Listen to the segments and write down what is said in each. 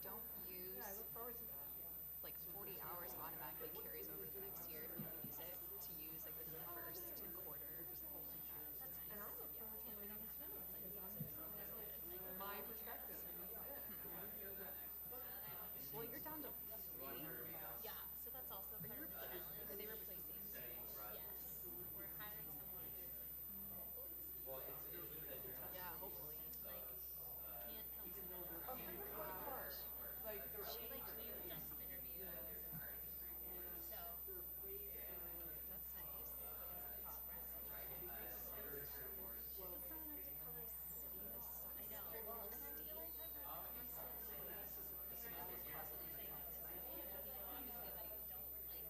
don't use, Yeah, I look forward to that. like 40 hours automatically carries over to the next year if you use it to use like within the first quarter or something like that. And I look forward to learning it too, because I'm honestly, my perspective, and that's it. I want to hear what. Well, you're down to three. Yeah, so that's also part of the challenge. Are they replacing? Yes, we're hiring someone hopefully Yeah, hopefully. like can't tell me Oh, who was that part? Like the she like we've done some interviews, so That's nice. she doesn't have to cover city. I know. Well, and I feel like I'm constantly saying that to people obviously that don't like me don't know, it's like I can't.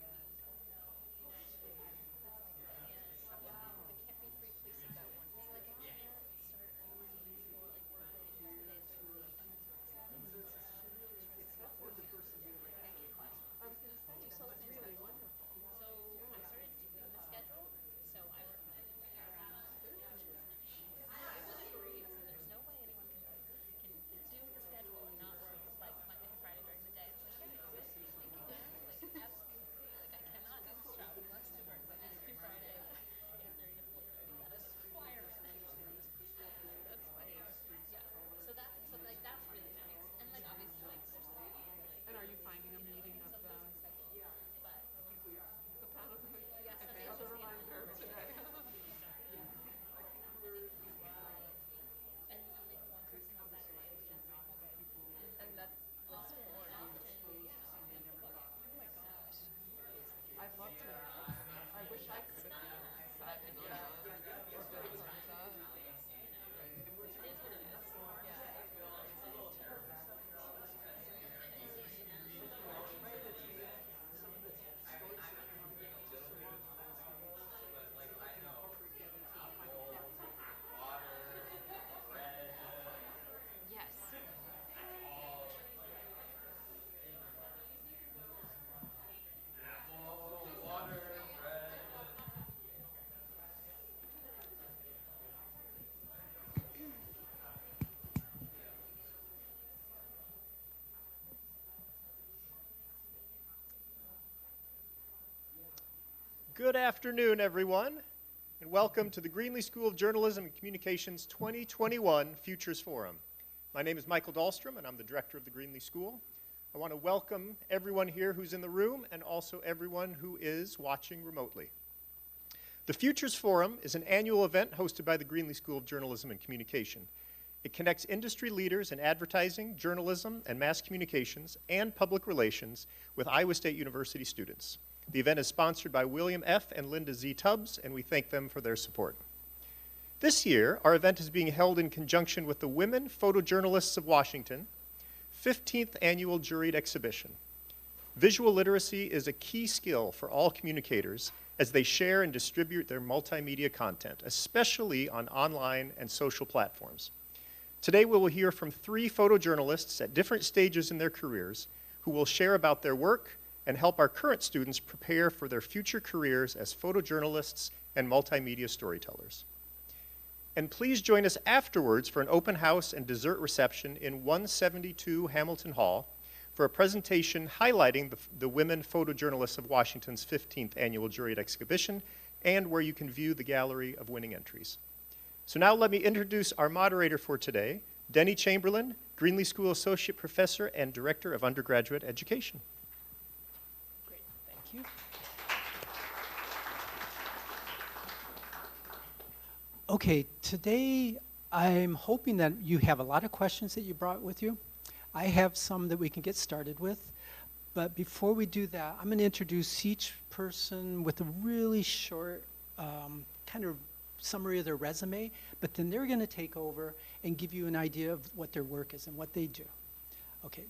Yeah, it can't be three places at once. They're like, I can't start early or like work late 2 days a week and then the rest of the days it's just really stressful. I was going to say, Do you that's still have the same really schedule? wonderful. So I started doing the schedule, so I work 9 to 5, which is nice. It's free, so there's no way anyone can do the schedule and not work like Monday to Friday during the day. I'm like, yeah, obviously, thank you guys. Like absolutely free. Like I cannot do this job unless I work Monday through Friday, 8:30 to 4:30. That is a requirement. That's funny. Yeah. So like that's really nice. And like obviously like there's And are you finding a meeting of some the busy schedule, but panel? yeah, Okay, Sunday as a just came reminder out. of today. And only one person on Saturday, which is And that's often, this board. yeah, often in football game. Oh my gosh. I'd love to. I wish I could have sat in on that or been a part of that. It is what it is. Yes. Good afternoon, everyone, and welcome to the Greenlee School of Journalism and Communications 2021 Futures Forum. My name is Michael Dahlstrom, and I'm the director of the Greenlee School. I want to welcome everyone here who's in the room and also everyone who is watching remotely. The Futures Forum is an annual event hosted by the Greenlee School of Journalism and Communication. It connects industry leaders in advertising, journalism, and mass communications and public relations with Iowa State University students. The event is sponsored by William F. and Linda Z. Tubbs, and we thank them for their support. This year, our event is being held in conjunction with the Women Photojournalists of Washington 15th Annual Juried Exhibition. Visual literacy is a key skill for all communicators as they share and distribute their multimedia content, especially on online and social platforms. Today, we will hear from 3 photojournalists at different stages in their careers who will share about their work and help our current students prepare for their future careers as photojournalists and multimedia storytellers. And please join us afterwards for an open house and dessert reception in 172 Hamilton Hall for a presentation highlighting the Women Photojournalists of Washington's 15th Annual Juried Exhibition and where you can view the gallery of winning entries. So now let me introduce our moderator for today, Denny Chamberlain, Greenlee School Associate Professor and Director of Undergraduate Education. Thank you. Okay, today I'm hoping that you have a lot of questions that you brought with you. I have some that we can get started with, but before we do that, I'm going to introduce each person with a really short kind of summary of their resume, but then they're going to take over and give you an idea of what their work is and what they do. Okay,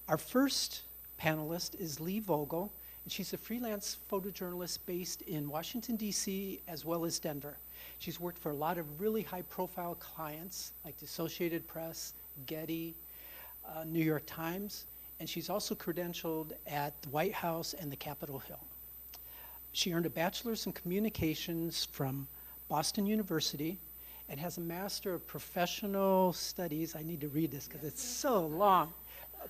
our first panelist is Leigh Vogel. And she's a freelance photojournalist based in Washington, D.C., as well as Denver. She's worked for a lot of really high-profile clients, like the Associated Press, Getty, New York Times, and she's also credentialed at the White House and the Capitol Hill. She earned a bachelor's in communications from Boston University and has a Master of Professional Studies. I need to read this because it's so long.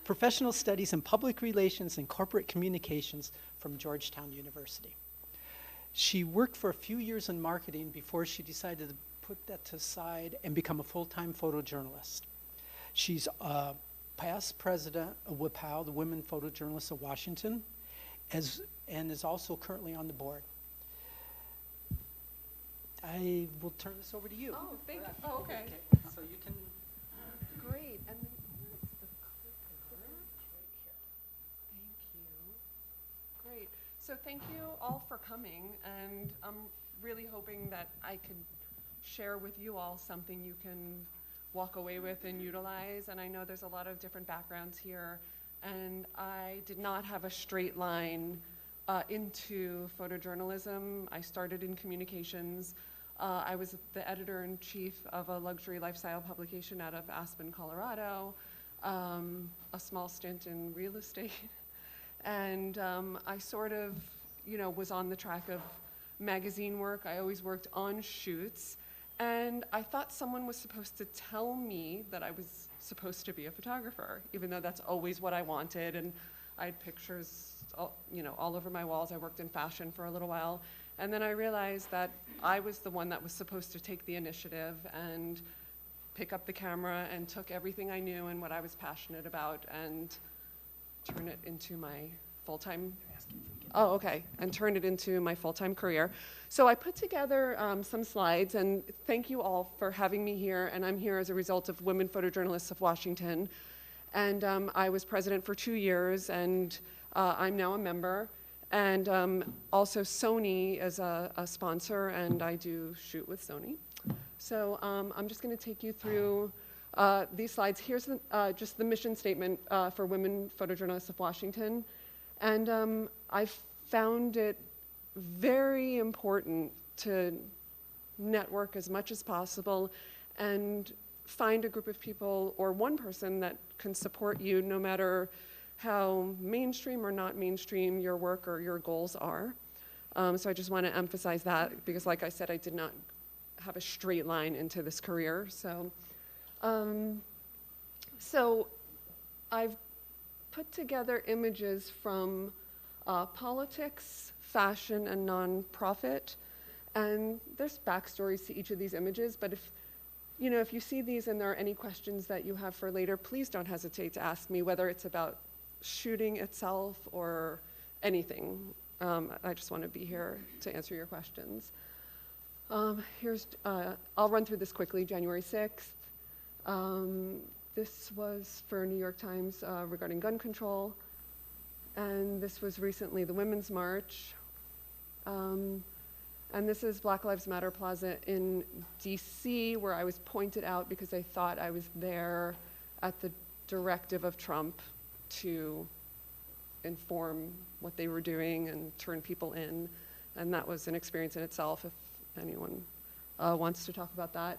Professional Studies in Public Relations and Corporate Communications from Georgetown University. She worked for a few years in marketing before she decided to put that to the side and become a full-time photojournalist. She's a past president of WPOW, the Women Photojournalists of Washington, and is also currently on the board. I will turn this over to you. Oh, thank you. Oh, okay. So you can. Great. And then where's the clicker? Thank you. Great. So thank you all for coming, and I'm really hoping that I could share with you all something you can walk away with and utilize. And I know there's a lot of different backgrounds here, and I did not have a straight line into photojournalism. I started in communications. I was the editor-in-chief of a luxury lifestyle publication out of Aspen, Colorado, a small stint in real estate. And I sort of, was on the track of magazine work. I always worked on shoots. And I thought someone was supposed to tell me that I was supposed to be a photographer, even though that's always what I wanted. And I had pictures all over my walls. I worked in fashion for a little while. And then I realized that I was the one that was supposed to take the initiative and pick up the camera and took everything I knew and what I was passionate about and turn it into my full-time, and turn it into my full-time career. So I put together some slides, and thank you all for having me here. And I'm here as a result of Women Photojournalists of Washington. And I was president for 2 years, and I'm now a member. And also Sony is a sponsor, and I do shoot with Sony. So I'm just going to take you through these slides. Here's just the mission statement for Women Photojournalists of Washington. And I found it very important to network as much as possible and find a group of people or one person that can support you no matter how mainstream or not mainstream your work or your goals are. So I just want to emphasize that because, like I said, I did not have a straight line into this career. So I've put together images from politics, fashion, and nonprofit. And there's backstories to each of these images, but if you see these and there are any questions that you have for later, please don't hesitate to ask me, whether it's about shooting itself or anything. I just want to be here to answer your questions. I'll run through this quickly. January 6th. This was for New York Times regarding gun control. And this was recently the Women's March. And this is Black Lives Matter Plaza in DC, where I was pointed out because I thought I was there at the directive of Trump to inform what they were doing and turn people in. And that was an experience in itself, if anyone wants to talk about that.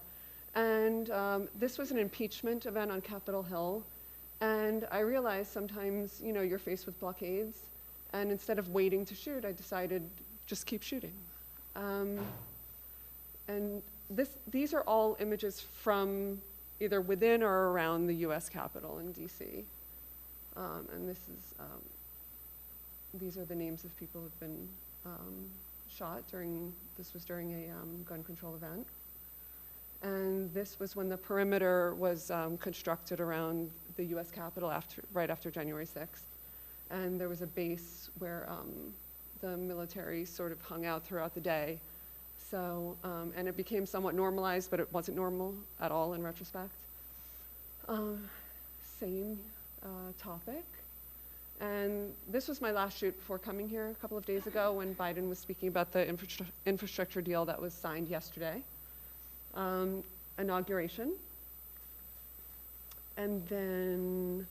And this was an impeachment event on Capitol Hill. And I realized sometimes, you're faced with blockades. And instead of waiting to shoot, I decided just keep shooting. And these are all images from either within or around the US Capitol in DC. And these are the names of people who've been shot this was during a gun control event. And this was when the perimeter was constructed around the US Capitol right after January 6th. And there was a base where the military sort of hung out throughout the day. So, and it became somewhat normalized, but it wasn't normal at all in retrospect. Same topic. And this was my last shoot before coming here a couple of days ago when Biden was speaking about the infrastructure deal that was signed yesterday. Inauguration. And then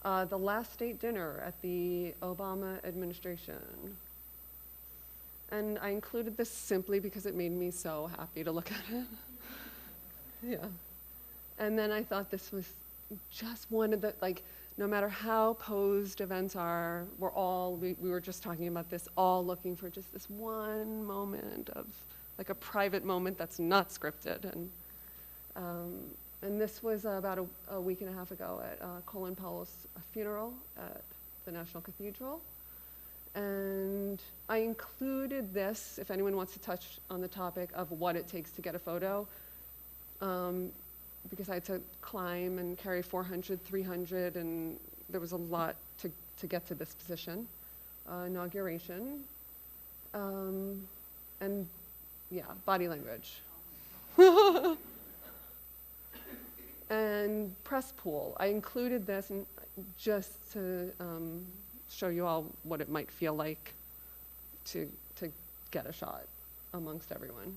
the last state dinner at the Obama administration. And I included this simply because it made me so happy to look at it. Yeah. And then I thought this was just one of the, no matter how posed events are, we were just talking about this, all looking for just this one moment of, a private moment that's not scripted. And And this was about a week and a half ago at Colin Powell's funeral at the National Cathedral. And I included this, if anyone wants to touch on the topic of what it takes to get a photo, because I had to climb and carry 400, 300, and there was a lot to get to this position. Inauguration, and yeah, body language. And press pool. I included this just to show you all what it might feel like to get a shot amongst everyone.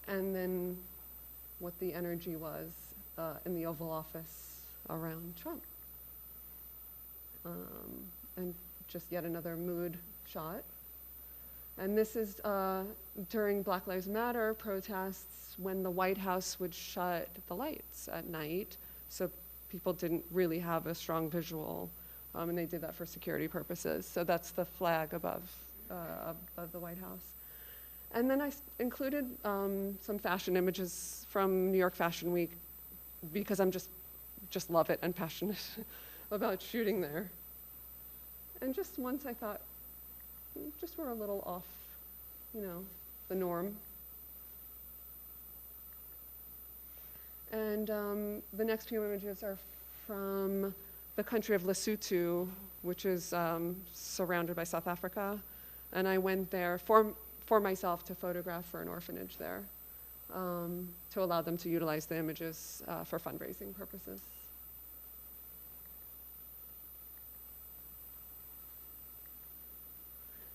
And then what the energy was in the Oval Office around Trump. And just yet another mood shot. And this is during Black Lives Matter protests when the White House would shut the lights at night, so people didn't really have a strong visual, and they did that for security purposes. So that's the flag above the White House. And then I included some fashion images from New York Fashion Week because I'm just love it and passionate about shooting there. And just once I thought, just we're a little off, you know, the norm. And the next few images are from the country of Lesotho, which is surrounded by South Africa. And I went there for myself to photograph for an orphanage there, to allow them to utilize the images for fundraising purposes.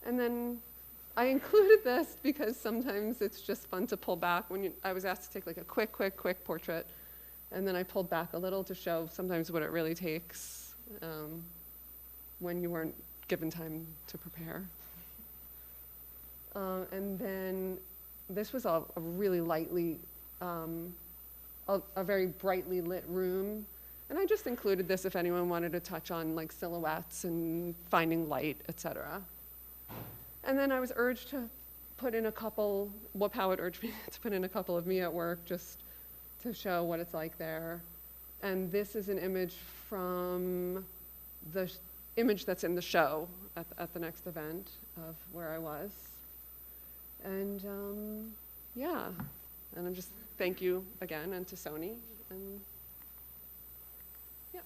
And then I included this because sometimes it's just fun to pull back. I was asked to take like a quick portrait, and then I pulled back a little to show sometimes what it really takes when you weren't given time to prepare. And then this was a really lightly, a very brightly lit room. And I just included this if anyone wanted to touch on like silhouettes and finding light, etc. And then I was urged to put in a couple, Powell urged me to put in a couple of me at work just to show what it's like there. And this is an image from the image that's in the show at the next event of where I was. And yeah, and I'm just thank you again, and to Sony, and yeah.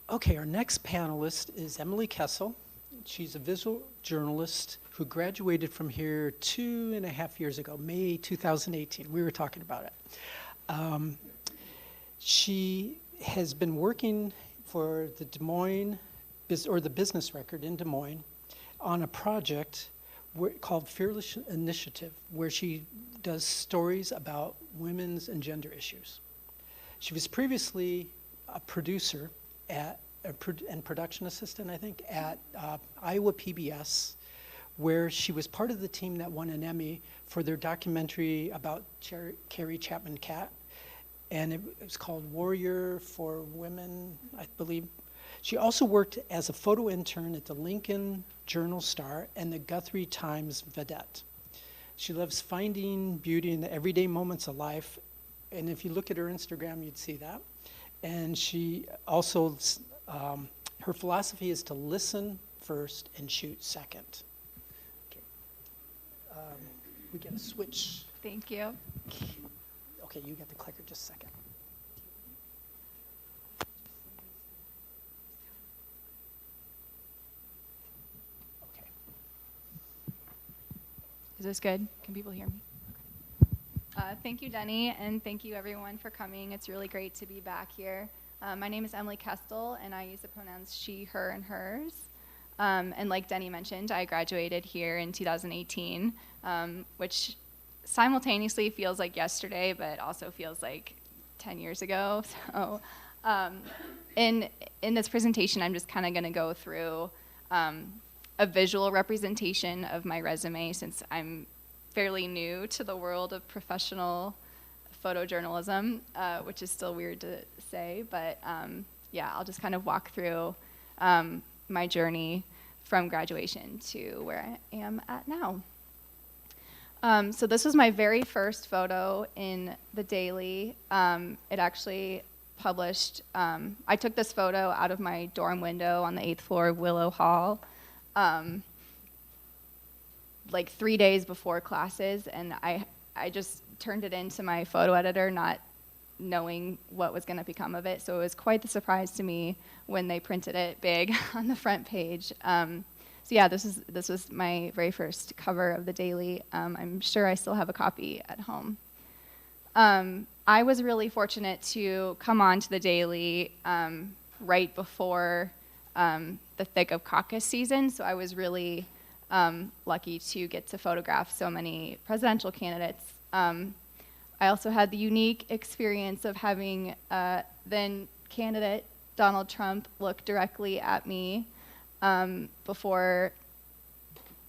Okay, our next panelist is Emily Kestel. She's a visual journalist who graduated from here 2.5 years ago, May 2018. We were talking about it. She has been working for the Des Moines, or the Business Record in Des Moines, on a project called Fearless Initiative, where she does stories about women's and gender issues. She was previously a producer and production assistant, I think, at Iowa PBS, where she was part of the team that won an Emmy for their documentary about Carrie Chapman Catt, and it was called Warrior for Women, I believe. She also worked as a photo intern at the Lincoln Journal-Star and the Guthrie Times Vedette. She loves finding beauty in the everyday moments of life, and if you look at her Instagram, you'd see that. And she also, her philosophy is to listen first and shoot second. Okay. We get a switch. Thank you. Okay, you get the clicker just a second. Okay. Is this good? Can people hear me? Thank you, Denny, and thank you everyone for coming. It's really great to be back here. My name is Emily Kestel, and I use the pronouns she, her, and hers. And like Denny mentioned, I graduated here in 2018, which simultaneously feels like yesterday, but also feels like 10 years ago. So in this presentation, I'm just kind of going to go through a visual representation of my resume, since I'm fairly new to the world of professional photojournalism, which is still weird to say, but yeah, I'll just kind of walk through my journey from graduation to where I am at now. So this was my very first photo in the Daily. It actually published, I took this photo out of my dorm window on the 8th floor of Willow Hall, like 3 days before classes, and I just turned it into my photo editor, not knowing what was going to become of it. So it was quite the surprise to me when they printed it big on the front page. So yeah, this was my very first cover of the Daily. I'm sure I still have a copy at home. I was really fortunate to come on to the Daily right before the thick of caucus season, so I was really lucky to get to photograph so many presidential candidates. I also had the unique experience of having then candidate Donald Trump look directly at me before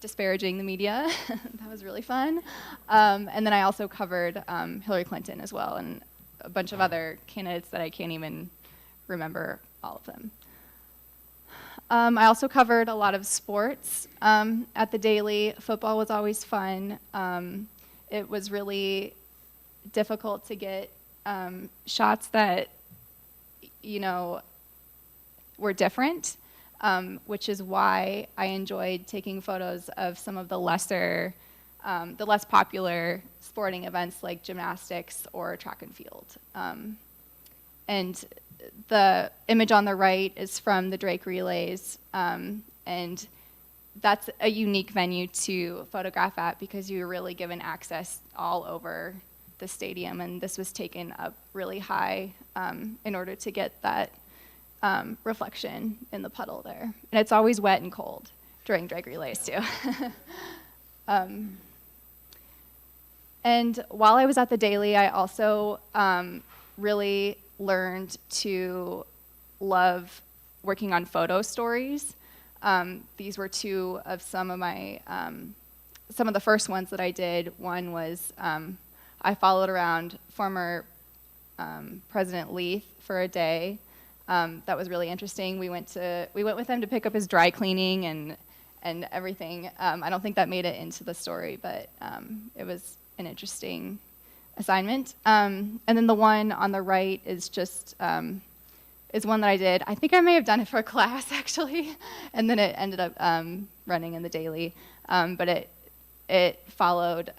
disparaging the media. That was really fun. And then I also covered Hillary Clinton as well, and a bunch of other candidates that I can't even remember all of them. I also covered a lot of sports at the Daily. Football was always fun. It was really difficult to get shots that, you know, were different, which is why I enjoyed taking photos of some of the less popular sporting events like gymnastics or track and field. And the image on the right is from the Drake Relays, and that's a unique venue to photograph at because you're really given access all over the stadium, and this was taken up really high in order to get that reflection in the puddle there. And it's always wet and cold during Drake Relays too. And while I was at the Daily, I also really learned to love working on photo stories. These were two of some of the first ones that I did. One was I followed around former President Leigh for a day. That was really interesting. We went with him to pick up his dry cleaning and everything. I don't think that made it into the story, but it was an interesting assignment. And then the one on the right is just is one that I did. I think I may have done it for a class actually, and then it ended up running in the Daily. But it followed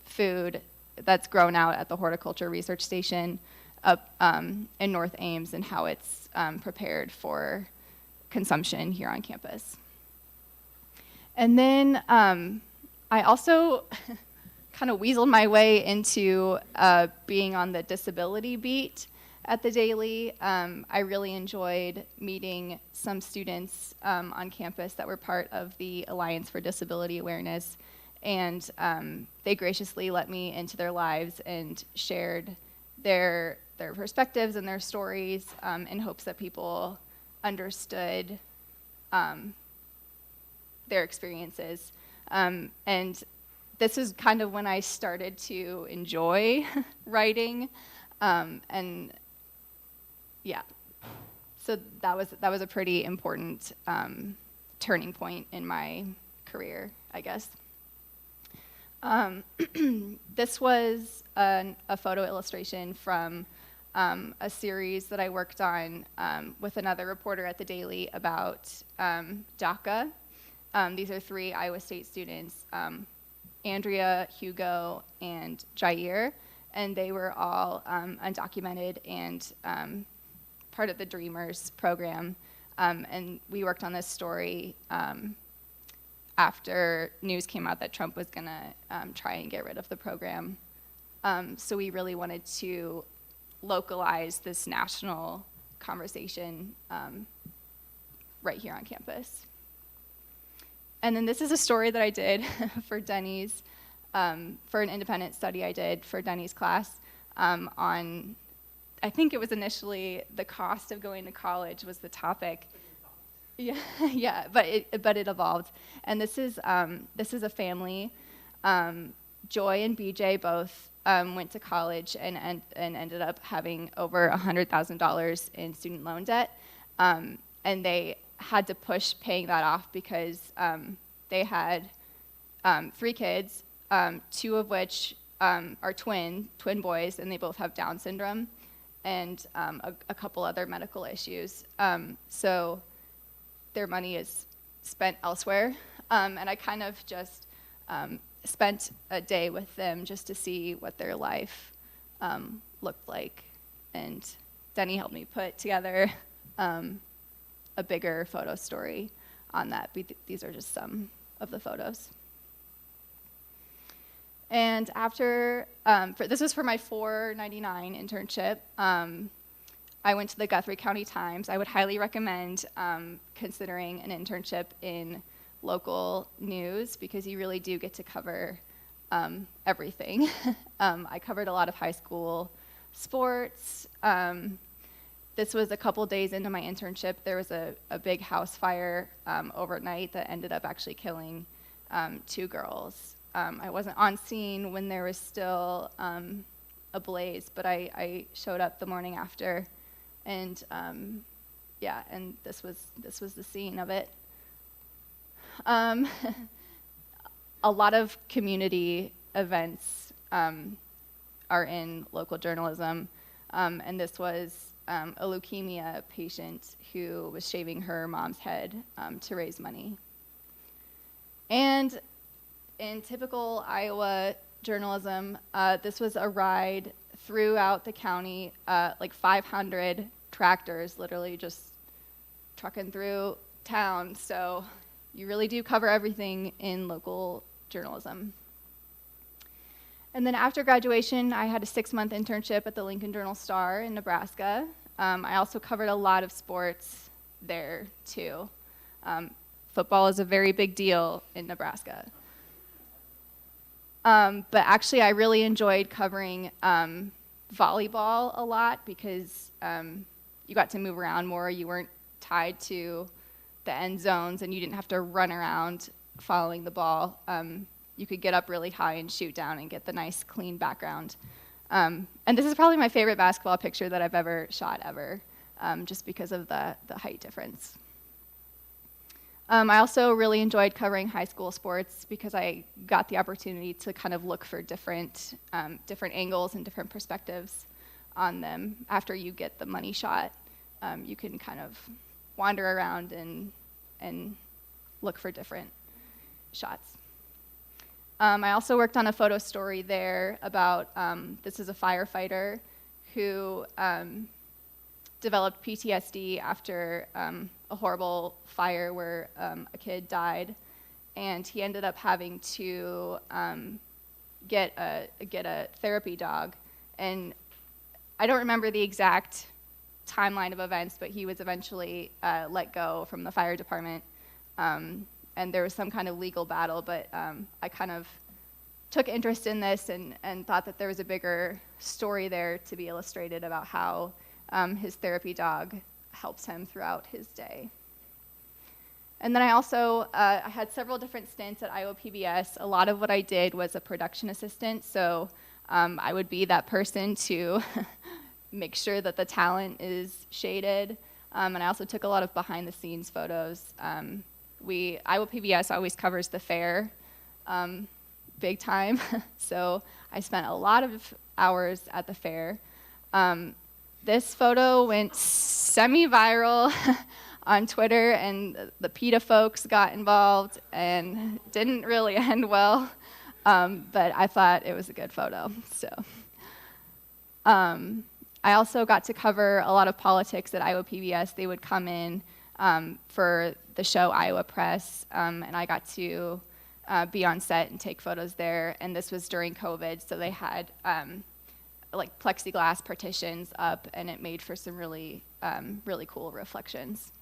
food that's grown out at the Horticulture Research Station up in North Ames and how it's prepared for consumption here on campus. And then I also kind of weaseled my way into being on the disability beat at the Daily. I really enjoyed meeting some students on campus that were part of the Alliance for Disability Awareness, and they graciously let me into their lives and shared their perspectives and their stories in hopes that people understood their experiences. And this is kind of when I started to enjoy writing, and yeah, so that was a pretty important turning point in my career, I guess. This was a photo illustration from a series that I worked on with another reporter at the Daily about DACA. These are 3 Iowa State students, Andrea, Hugo, and Jair, and they were all undocumented and part of the Dreamers program. And we worked on this story after news came out that Trump was gonna try and get rid of the program. So we really wanted to localize this national conversation right here on campus. And then this is a story that I did for Denny's, for an independent study I did for Denny's class on, I think it was initially the cost of going to college was the topic. Yeah, yeah, but it evolved. And this is a family Joy and BJ both went to college and ended up having over $100,000 in student loan debt, and they had to push paying that off because they had 3 kids, 2 of which are twin boys, and they both have Down syndrome, and a couple other medical issues. So their money is spent elsewhere, and I kind of just spent a day with them just to see what their life looked like. And Denny helped me put together a bigger photo story on that. These are just some of the photos. And after, this was for my $4.99 internship, I went to the Guthrie County Times. I would highly recommend considering an internship in local news because you really do get to cover everything. I covered a lot of high school sports. This was a couple days into my internship. There was a big house fire overnight that ended up actually killing 2 girls. I wasn't on scene when there was still a blaze, but I showed up the morning after, and yeah, and this was the scene of it. A lot of community events are in local journalism, and this was a leukemia patient who was shaving her mom's head to raise money. And in typical Iowa journalism, this was a ride throughout the county, like 500 tractors literally just trucking through town. So you really do cover everything in local journalism. And then after graduation, I had a 6-month internship at the Lincoln Journal-Star in Nebraska. I also covered a lot of sports there too. Football is a very big deal in Nebraska. But actually, I really enjoyed covering volleyball a lot because you got to move around more. You weren't tied to the end zones, and you didn't have to run around following the ball. You could get up really high and shoot down and get the nice, clean background. And this is probably my favorite basketball picture that I've ever shot ever, just because of the height difference. I also really enjoyed covering high school sports because I got the opportunity to kind of look for different angles and different perspectives on them. After you get the money shot, you can kind of wander around and look for different shots. I also worked on a photo story there about, this is a firefighter who developed PTSD after a horrible fire where a kid died, and he ended up having to get a therapy dog. And I don't remember the exact timeline of events, but he was eventually let go from the fire department, and there was some kind of legal battle, but I kind of took interest in this and thought that there was a bigger story there to be illustrated about how his therapy dog helps him throughout his day. And then I also, I had several different stints at Iowa PBS. A lot of what I did was a production assistant, so I would be that person to make sure that the talent is shaded, and I also took a lot of behind-the-scenes photos. Iowa PBS always covers the fair big time, so I spent a lot of hours at the fair. This photo went semi-viral on Twitter, and the PETA folks got involved, and didn't really end well, but I thought it was a good photo. So, I also got to cover a lot of politics at Iowa PBS. They would come in for the show Iowa Press, and I got to be on set and take photos there, and this was during COVID, so they had like plexiglass partitions up, and it made for some really cool reflections.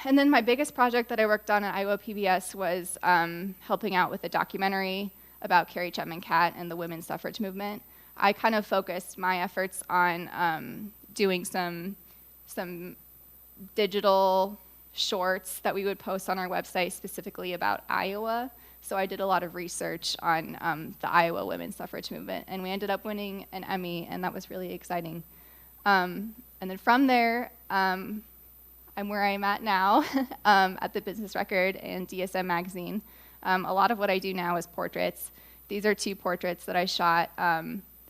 And then my biggest project that I worked on at Iowa PBS was helping out with a documentary about Carrie Chapman Catt and the women's suffrage movement. I kind of focused my efforts on doing some digital shorts that we would post on our website specifically about Iowa, So I did a lot of research on the Iowa women's suffrage movement, and we ended up winning an Emmy, and that was really exciting. And then from there, I'm where I'm at now at the Business Record and DSM Magazine. A lot of what I do now is portraits. These are 2 portraits that I shot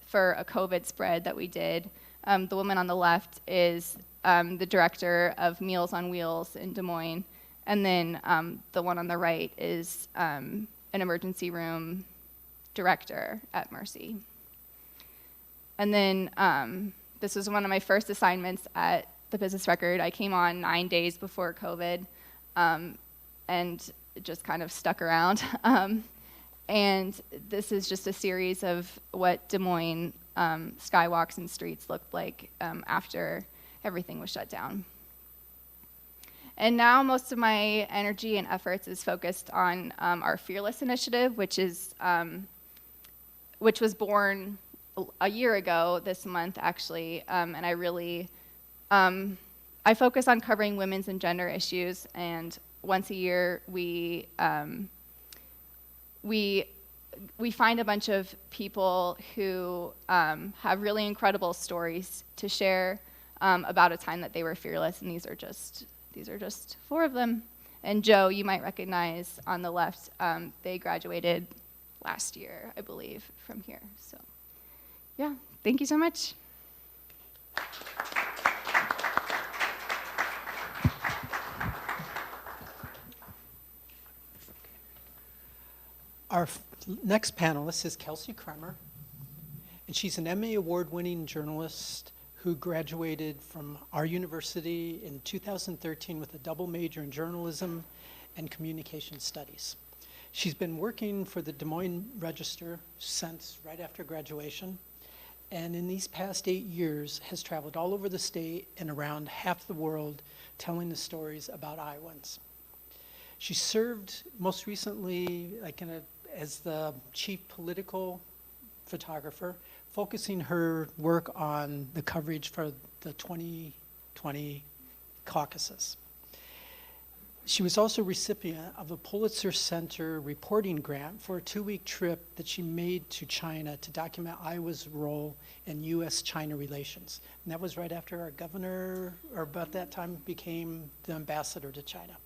for a COVID spread that we did. The woman on the left is the director of Meals on Wheels in Des Moines, and then the one on the right is an emergency room director at Mercy. And then this was one of my first assignments at the Business Record. I came on 9 days before COVID and just kind of stuck around. And this is just a series of what Des Moines skywalks and streets looked like after everything was shut down. And now most of my energy and efforts is focused on our Fearless initiative, which was born a year ago this month, actually. And I really, I focus on covering women's and gender issues, and once a year we find a bunch of people who have really incredible stories to share about a time that they were fearless, and these are just 4 of them. And Joe, you might recognize on the left, they graduated last year, I believe, from here. So, yeah, thank you so much. Our next panelist is Kelsey Kremer, and she's an Emmy award-winning journalist who graduated from our university in 2013 with a double major in journalism and communication studies. She's been working for the Des Moines Register since right after graduation, and in these past 8 years has traveled all over the state and around half the world telling the stories about Iowans. She served most recently as the chief political photographer, focusing her work on the coverage for the 2020 caucuses. She was also recipient of a Pulitzer Center reporting grant for a 2-week trip that she made to China to document Iowa's role in U.S.-China relations. And that was right after our governor, or about that time, became the ambassador to China.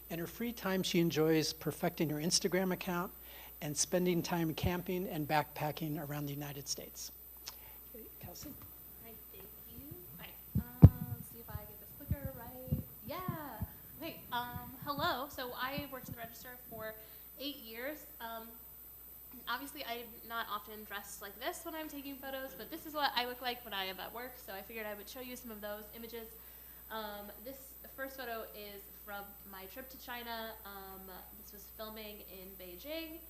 In her free time, she enjoys perfecting her Instagram account and spending time camping and backpacking around the United States. Kelsey? Right, thank you. Right, let's see if I get this clicker right. Yeah. Okay. Hello. So I worked in the Register for 8 years. Obviously, I'm not often dressed like this when I'm taking photos, but this is what I look like when I am at work. So I figured I would show you some of those images. This first photo is from my trip to China. This was filming in Beijing.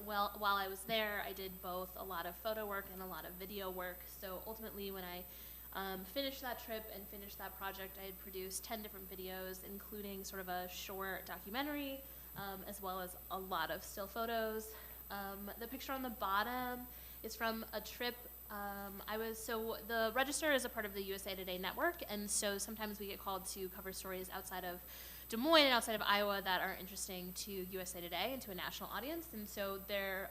While I was there, I did both a lot of photo work and a lot of video work. So ultimately, when I finished that trip and finished that project, I had produced 10 different videos, including sort of a short documentary, as well as a lot of still photos. The picture on the bottom is from a trip. So the Register is a part of the USA Today network, and so sometimes we get called to cover stories outside of Des Moines and outside of Iowa that are interesting to USA Today and to a national audience. And so there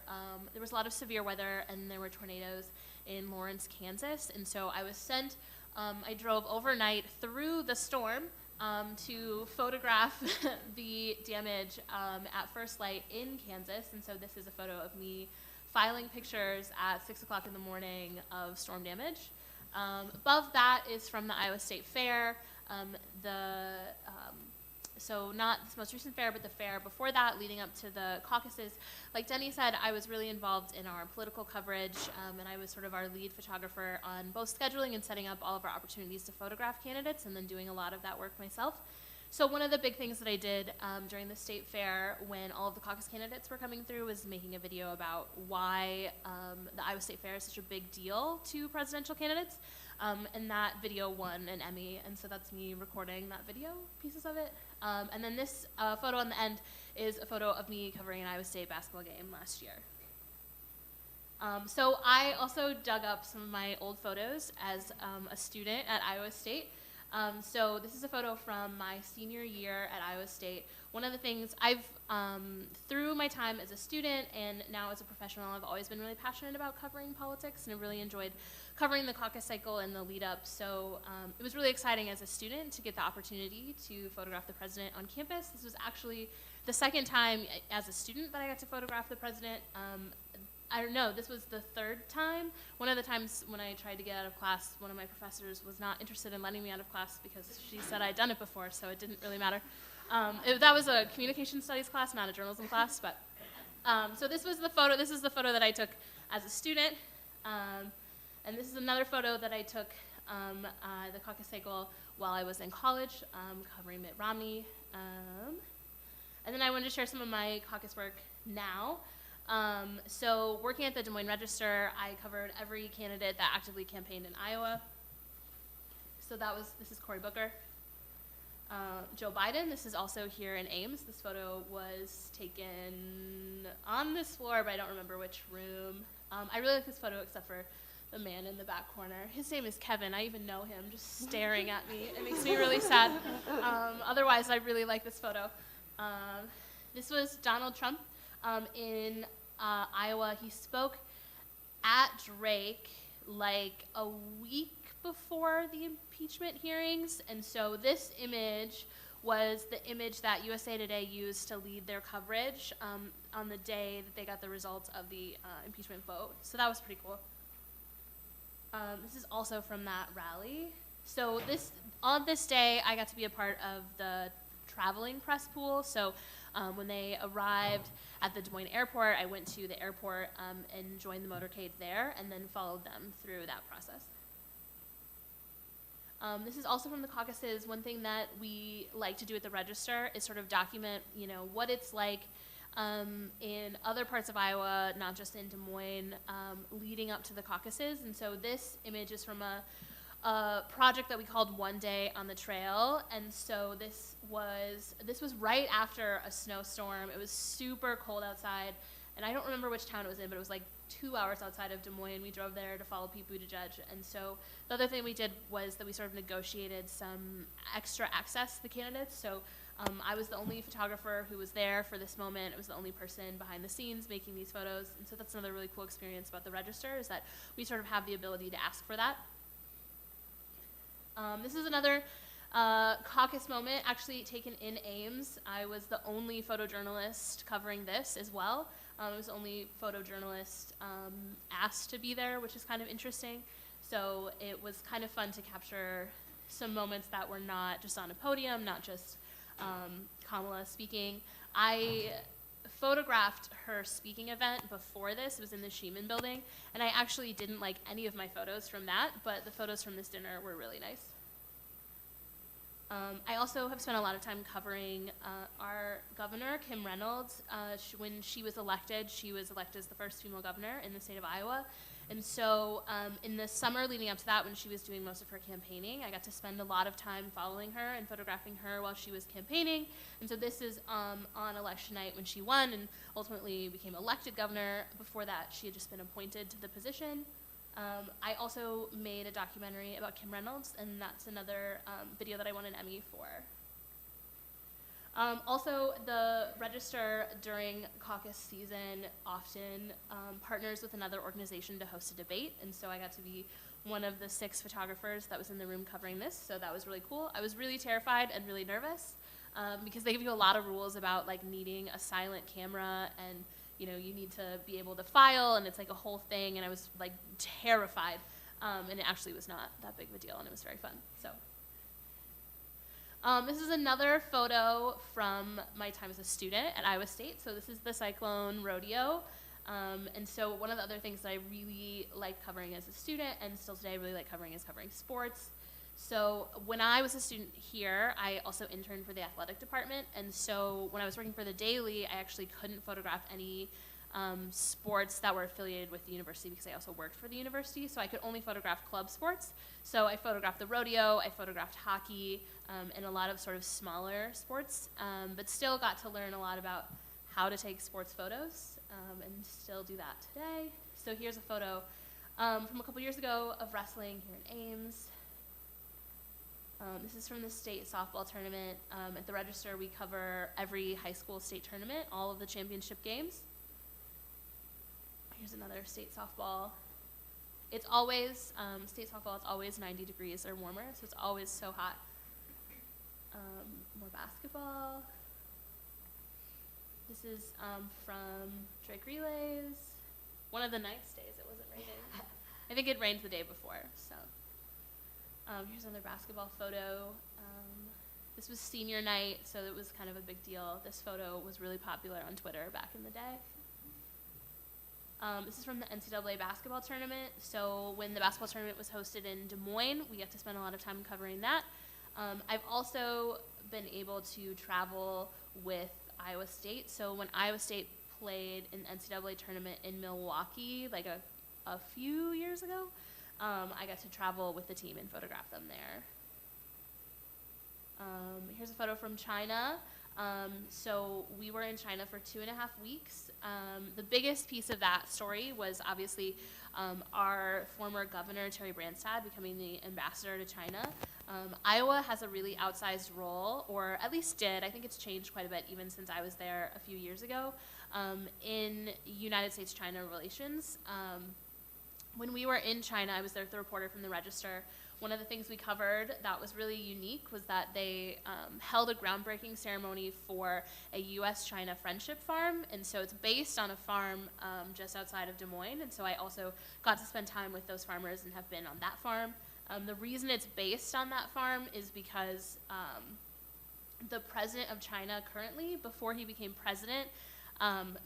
was a lot of severe weather, and there were tornadoes in Lawrence, Kansas. And so I was sent, I drove overnight through the storm to photograph the damage at first light in Kansas. And so this is a photo of me filing pictures at 6 o'clock in the morning of storm damage. Above that is from the Iowa State Fair. So not this most recent fair, but the fair before that, leading up to the caucuses. Like Denny said, I was really involved in our political coverage, and I was sort of our lead photographer on both scheduling and setting up all of our opportunities to photograph candidates, and then doing a lot of that work myself. So one of the big things that I did during the state fair when all of the caucus candidates were coming through was making a video about why the Iowa State Fair is such a big deal to presidential candidates. And that video won an Emmy, and so that's me recording that video, pieces of it. And then this photo on the end is a photo of me covering an Iowa State basketball game last year. So I also dug up some of my old photos as a student at Iowa State. So this is a photo from my senior year at Iowa State one of the things I've, through my time as a student and now as a professional, I've always been really passionate about covering politics, and I really enjoyed covering the caucus cycle and the lead up. So it was really exciting as a student to get the opportunity to photograph the president on campus. This was actually the second time as a student that I got to photograph the president. I don't know, this was the third time. One of the times when I tried to get out of class, one of my professors was not interested in letting me out of class because she said I'd done it before, so it didn't really matter. That was a communication studies class, not a journalism class, but so this was the photo. This is the photo that I took as a student, and this is another photo that I took the caucus cycle while I was in college, covering Mitt Romney. And then I wanted to share some of my caucus work now. So working at the Des Moines Register, I covered every candidate that actively campaigned in Iowa. So this is Cory Booker. Joe Biden, this is also here in Ames. This photo was taken on this floor, but I don't remember which room. I really like this photo except for the man in the back corner. His name is Kevin. I even know him, just staring at me. It makes me really sad. Otherwise, I really like this photo. This was Donald Trump in Iowa. He spoke at Drake like a week before the impeachment hearings, and so this image was the image that USA Today used to lead their coverage on the day that they got the results of the impeachment vote. So that was pretty cool. This is also from that rally. So on this day, I got to be a part of the traveling press pool. So when they arrived at the Des Moines airport, I went to the airport and joined the motorcade there, and then followed them through that process. This is also from the caucuses. One thing that we like to do at the Register is sort of document, what it's like in other parts of Iowa, not just in Des Moines, leading up to the caucuses. And so this image is from a project that we called One Day on the Trail. And so this was right after a snowstorm. It was super cold outside, and I don't remember which town it was in, but it was like 2 hours outside of Des Moines. We drove there to follow Pete Buttigieg. And so the other thing we did was that we sort of negotiated some extra access to the candidates. So I was the only photographer who was there for this moment. It was the only person behind the scenes making these photos. And so that's another really cool experience about the Register, is that we sort of have the ability to ask for that. This is another caucus moment, actually taken in Ames. I was the only photojournalist covering this as well. I was the only photojournalist asked to be there, which is kind of interesting. So it was kind of fun to capture some moments that were not just on a podium, not just Kamala speaking. I photographed her speaking event before this. It was in the Sheeman building, and I actually didn't like any of my photos from that, but the photos from this dinner were really nice. I also have spent a lot of time covering our governor, Kim Reynolds. When she was elected as the first female governor in the state of Iowa. And so in the summer leading up to that, when she was doing most of her campaigning, I got to spend a lot of time following her and photographing her while she was campaigning. And so this is on election night when she won and ultimately became elected governor. Before that, she had just been appointed to the position. I also made a documentary about Kim Reynolds, and that's another video that I won an Emmy for. Also, the Register during caucus season often partners with another organization to host a debate, and so I got to be one of the 6 photographers that was in the room covering this, so that was really cool. I was really terrified and really nervous because they give you a lot of rules about like needing a silent camera, and you need to be able to file, and it's like a whole thing, and I was like terrified, and it actually was not that big of a deal, and it was very fun. So this is another photo from my time as a student at Iowa State. So this is the Cyclone Rodeo, and so one of the other things that I really liked covering as a student, and still today I really like covering, is covering sports. So when I was a student here, I also interned for the athletic department, and so when I was working for the Daily, I actually couldn't photograph any sports that were affiliated with the university because I also worked for the university, so I could only photograph club sports. So I photographed the rodeo, I photographed hockey, and a lot of sort of smaller sports, but still got to learn a lot about how to take sports photos, and still do that today. So here's a photo from a couple years ago of wrestling here in Ames. This is from the state softball tournament. At the Register, we cover every high school state tournament, all of the championship games. Here's another state softball. It's always, state softball, it's always 90 degrees or warmer, so it's always so hot. More basketball. This is from Drake Relays. One of the nice days it wasn't raining. I think it rained the day before, so. Here's another basketball photo. This was senior night, so it was kind of a big deal. This photo was really popular on Twitter back in the day. This is from the NCAA basketball tournament. So when the basketball tournament was hosted in Des Moines, we got to spend a lot of time covering that. I've also been able to travel with Iowa State. So when Iowa State played in the NCAA tournament in Milwaukee, like a few years ago, I got to travel with the team and photograph them there. Here's a photo from China. So we were in China for 2.5 weeks. The biggest piece of that story was obviously our former governor, Terry Branstad, becoming the ambassador to China. Iowa has a really outsized role, or at least did. I think it's changed quite a bit even since I was there a few years ago, in United States-China relations. When we were in China, I was there with the reporter from the Register. One of the things we covered that was really unique was that they held a groundbreaking ceremony for a U.S.-China friendship farm, and so it's based on a farm just outside of Des Moines, and so I also got to spend time with those farmers and have been on that farm. The reason it's based on that farm is because the president of China currently, before he became president,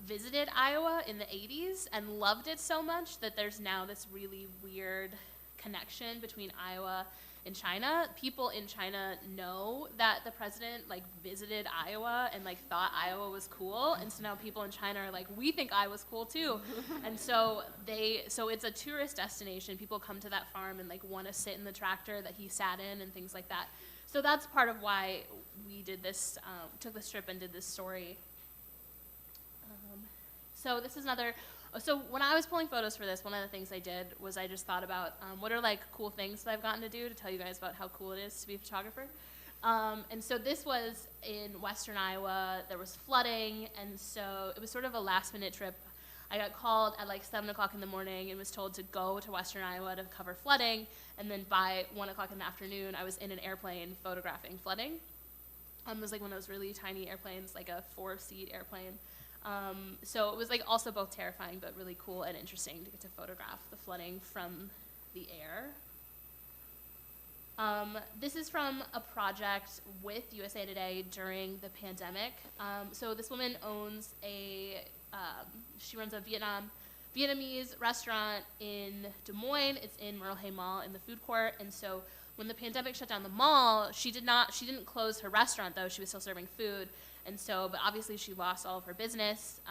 visited Iowa in the 80s and loved it so much that there's now this really weird connection between Iowa and China. People in China know that the president visited Iowa and thought Iowa was cool, and so now people in China are like, we think Iowa's cool too. And so it's a tourist destination. People come to that farm and want to sit in the tractor that he sat in and things like that. So that's part of why we did this, took this trip and did this story. So this is another. So when I was pulling photos for this, one of the things I did was I just thought about what are cool things that I've gotten to do to tell you guys about how cool it is to be a photographer. And so this was in western Iowa. There was flooding, and so it was sort of a last-minute trip. I got called at 7 o'clock in the morning and was told to go to western Iowa to cover flooding, and then by 1 o'clock in the afternoon, I was in an airplane photographing flooding. It was one of those really tiny airplanes, a 4-seat airplane. So it was also both terrifying but really cool and interesting to get to photograph the flooding from the air. This is from a project with USA Today during the pandemic. So this woman owns she runs a Vietnamese restaurant in Des Moines. It's in Myrtle Hay Mall in the food court. And so when the pandemic shut down the mall, she didn't close her restaurant though. She was still serving food. And so, but obviously she lost all of her business,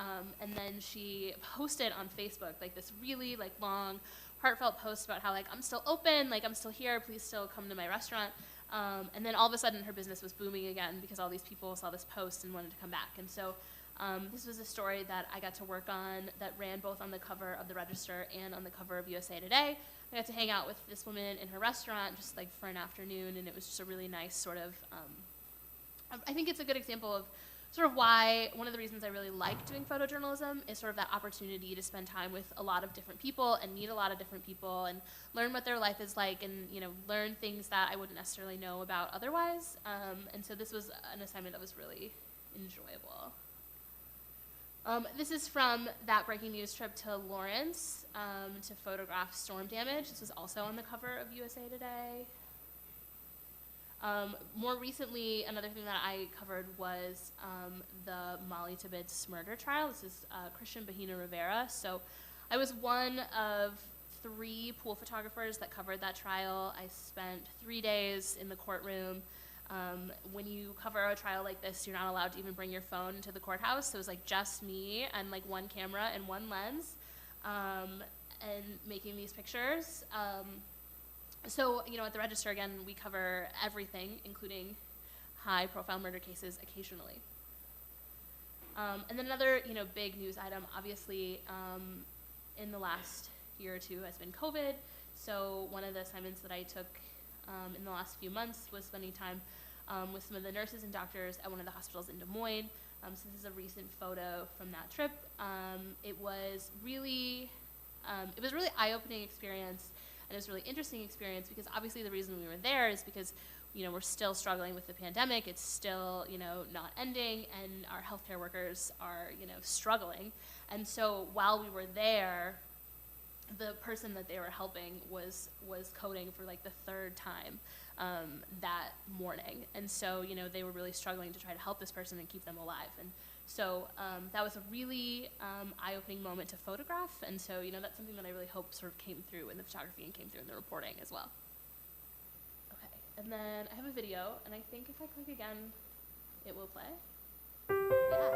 and then she posted on Facebook this really long, heartfelt post about how I'm still open, I'm still here, please still come to my restaurant. And then all of a sudden her business was booming again because all these people saw this post and wanted to come back. And so this was a story that I got to work on that ran both on the cover of the Register and on the cover of USA Today. I got to hang out with this woman in her restaurant just for an afternoon, and it was just a really nice sort of, I think it's a good example of sort of why one of the reasons I really like doing photojournalism is sort of that opportunity to spend time with a lot of different people and meet a lot of different people and learn what their life is like and learn things that I wouldn't necessarily know about otherwise. And so this was an assignment that was really enjoyable. This is from that breaking news trip to Lawrence to photograph storm damage. This was also on the cover of USA Today. More recently, another thing that I covered was the Molly Tibbetts murder trial. This is Christian Bahina Rivera. So I was one of 3 pool photographers that covered that trial. I spent 3 days in the courtroom. When you cover a trial like this, you're not allowed to even bring your phone into the courthouse. So it was just me and 1 camera and 1 lens and making these pictures. So, at the Register, again, we cover everything, including high-profile murder cases occasionally. And then another, big news item, obviously, in the last year or two has been COVID. So one of the assignments that I took in the last few months was spending time with some of the nurses and doctors at one of the hospitals in Des Moines. So this is a recent photo from that trip. It was really eye-opening experience, and it was a really interesting experience because obviously the reason we were there is because, you know, we're still struggling with the pandemic. It's still, you know, not ending, and our healthcare workers are, you know, struggling. And so while we were there, the person that they were helping was coding for like the third time that morning. And so, you know, they were really struggling to try to help this person and keep them alive. And so that was a really eye-opening moment to photograph. And so, you know, that's something that I really hope sort of came through in the photography and came through in the reporting as well. Okay, and then I have a video, and I think if I click again, it will play. Yeah.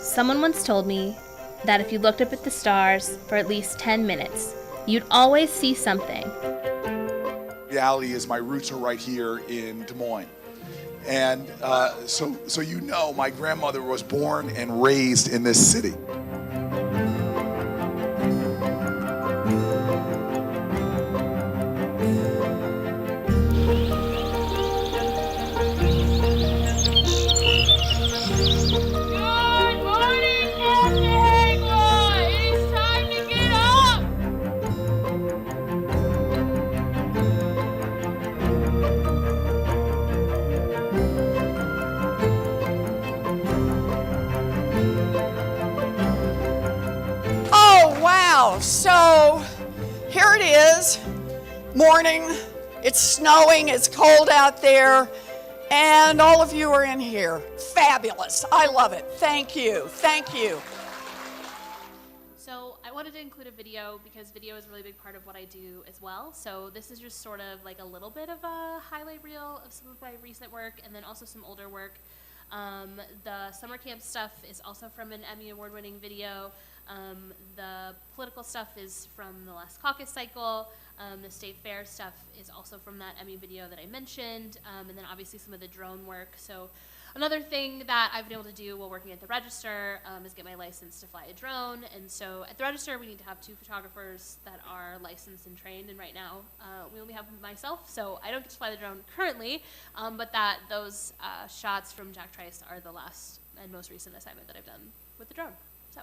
Someone once told me that if you looked up at the stars for at least 10 minutes, you'd always see something. Reality is my roots are right here in Des Moines. And so you know, my grandmother was born and raised in this city. So here it is, morning, it's snowing, it's cold out there, and all of you are in here. Fabulous, I love it, thank you, thank you. So I wanted to include a video because video is a really big part of what I do as well. So this is just sort of like a little bit of a highlight reel of some of my recent work and then also some older work. The summer camp stuff is also from an Emmy award-winning video. The political stuff is from the last caucus cycle. The state fair stuff is also from that Emmy video that I mentioned. And then obviously some of the drone work. So another thing that I've been able to do while working at the Register is get my license to fly a drone. And so at the Register, we need to have 2 photographers that are licensed and trained. And right now, we only have myself. So I don't get to fly the drone currently, but those shots from Jack Trice are the last and most recent assignment that I've done with the drone. So.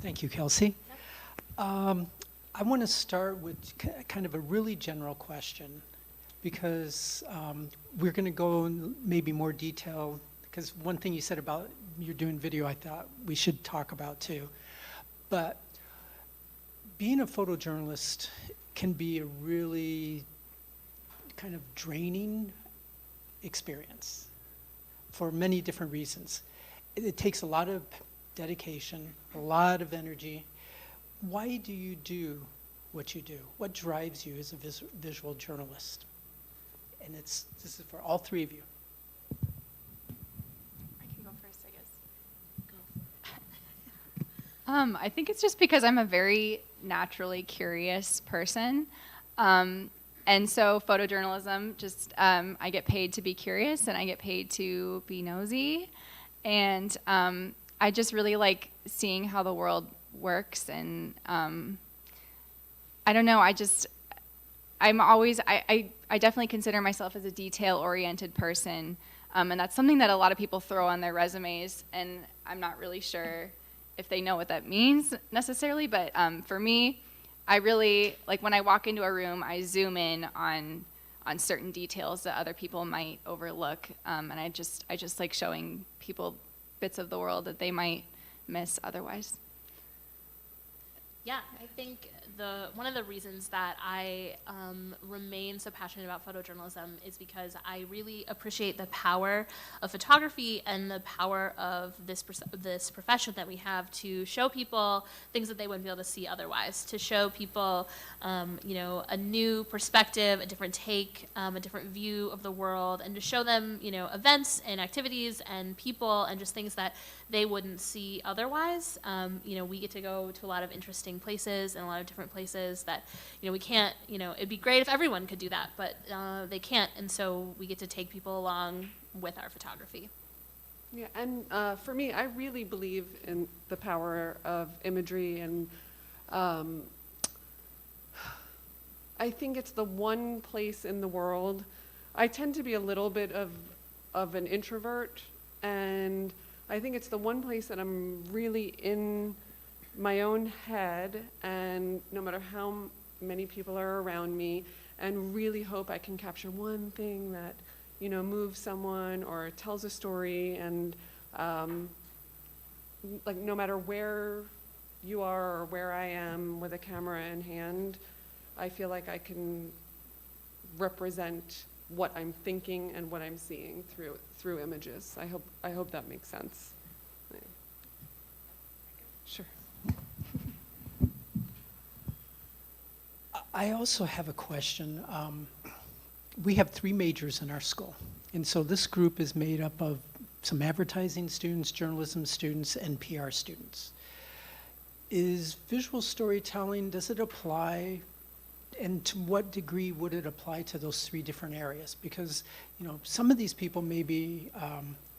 Thank you, Kelsey. I want to start with kind of a really general question because we're going to go in maybe more detail because one thing you said about you're doing video I thought we should talk about too. But being a photojournalist can be a really kind of draining experience for many different reasons. It takes a lot of dedication, a lot of energy. Why do you do what you do? What drives you as a visual journalist? And this is for all 3 of you. I can go first, I guess. I think it's just because I'm a very naturally curious person. And so photojournalism, just I get paid to be curious and I get paid to be nosy. And I just really like seeing how the world works. And I don't know, I definitely consider myself as a detail-oriented person. And that's something that a lot of people throw on their resumes. And I'm not really sure if they know what that means necessarily. But for me, I really, like when I walk into a room, I zoom in on certain details that other people might overlook. And I just like showing people bits of the world that they might miss otherwise. Yeah, I think one of the reasons that I remain so passionate about photojournalism is because I really appreciate the power of photography and the power of this profession that we have to show people things that they wouldn't be able to see otherwise, to show people you know, a new perspective, a different take, a different view of the world, and to show them, you know, events and activities and people and just things that they wouldn't see otherwise. You know, we get to go to a lot of interesting interesting places in a lot of different places that, we can't, it'd be great if everyone could do that, but they can't. And so we get to take people along with our photography. Yeah, and for me, I really believe in the power of imagery, and I think it's the one place in the world. I tend to be a little bit of an introvert, and I think it's the one place that I'm really in my own head, and no matter how many people are around me, and really hope I can capture one thing that, moves someone or tells a story, and like no matter where you are or where I am with a camera in hand, I feel like I can represent what I'm thinking and what I'm seeing through images. I hope that makes sense. Sure. I also have a question. We have 3 majors in our school, and so this group is made up of some advertising students, journalism students, and PR students. Is visual storytelling, does it apply, and to what degree would it apply to those 3 different areas? Because, some of these people maybe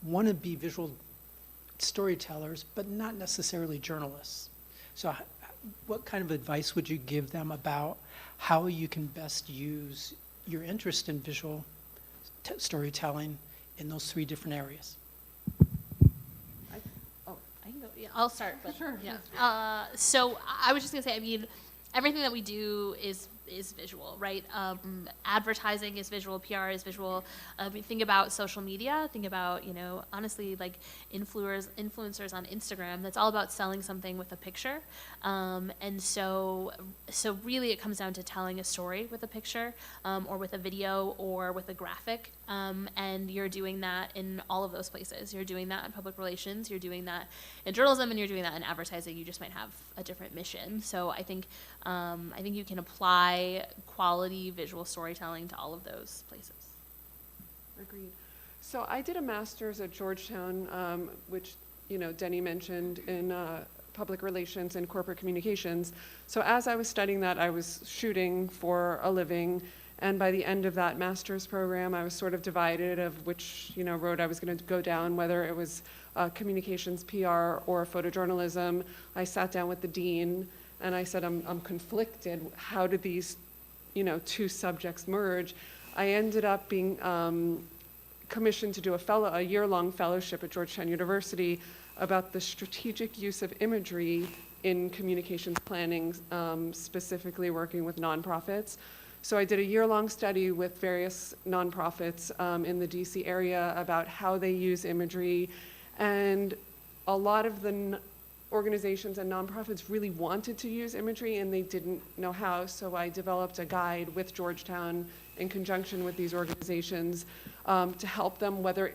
want to be visual storytellers, but not necessarily journalists. So what kind of advice would you give them about how you can best use your interest in visual storytelling in those 3 different areas? I can go, yeah, I'll start, but Sure. yeah. So I was just gonna say, everything that we do is visual, right? Advertising is visual, PR is visual. Think about social media. Think about, honestly, like influencers on Instagram. That's all about selling something with a picture. And so really it comes down to telling a story with a picture, or with a video, or with a graphic. And you're doing that in all of those places. You're doing that in public relations. You're doing that in journalism, and you're doing that in advertising. You just might have a different mission. So I think you can apply quality visual storytelling to all of those places. Agreed. So I did a master's at Georgetown, which, Denny mentioned, in public relations and corporate communications. So as I was studying that, I was shooting for a living. And by the end of that master's program, I was sort of divided of which, road I was going to go down, whether it was communications, PR, or photojournalism. I sat down with the dean, and I said, I'm conflicted. How did these, 2 subjects merge? I ended up being commissioned to do a year-long fellowship at Georgetown University about the strategic use of imagery in communications planning, specifically working with nonprofits. So I did a year-long study with various nonprofits in the DC area about how they use imagery, and a lot of the organizations and nonprofits really wanted to use imagery and they didn't know how, so I developed a guide with Georgetown in conjunction with these organizations to help them whether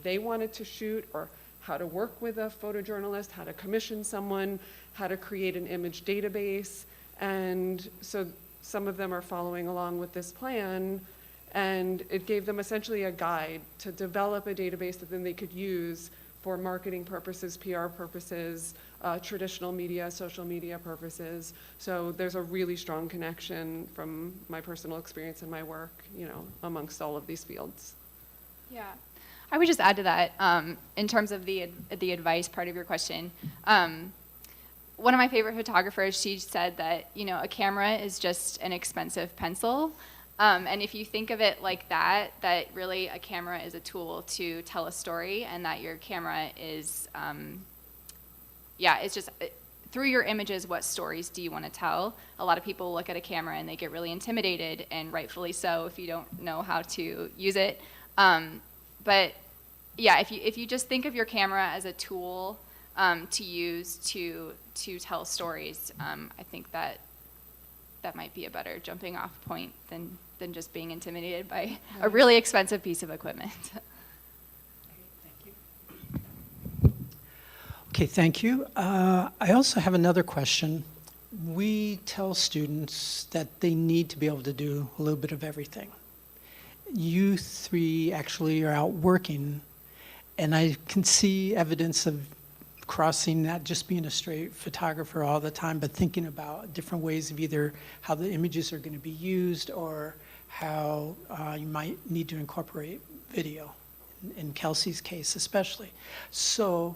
they wanted to shoot, or how to work with a photojournalist, how to commission someone, how to create an image database. And so some of them are following along with this plan, and it gave them essentially a guide to develop a database that then they could use for marketing purposes, PR purposes, traditional media, social media purposes. So there's a really strong connection from my personal experience and my work, amongst all of these fields. Yeah, I would just add to that, in terms of the advice part of your question. One of my favorite photographers, she said that, a camera is just an expensive pencil. And if you think of it like that really a camera is a tool to tell a story, and that your camera is, it's just, through your images, what stories do you want to tell? A lot of people look at a camera and they get really intimidated, and rightfully so if you don't know how to use it. But yeah, if you just think of your camera as a tool to use to tell stories, I think that might be a better jumping off point than just being intimidated by a really expensive piece of equipment. Okay, thank you. I also have another question. We tell students that they need to be able to do a little bit of everything. You 3 actually are out working, and I can see evidence of crossing, not just being a straight photographer all the time, but thinking about different ways of either how the images are going to be used or how you might need to incorporate video, in Kelsey's case especially. So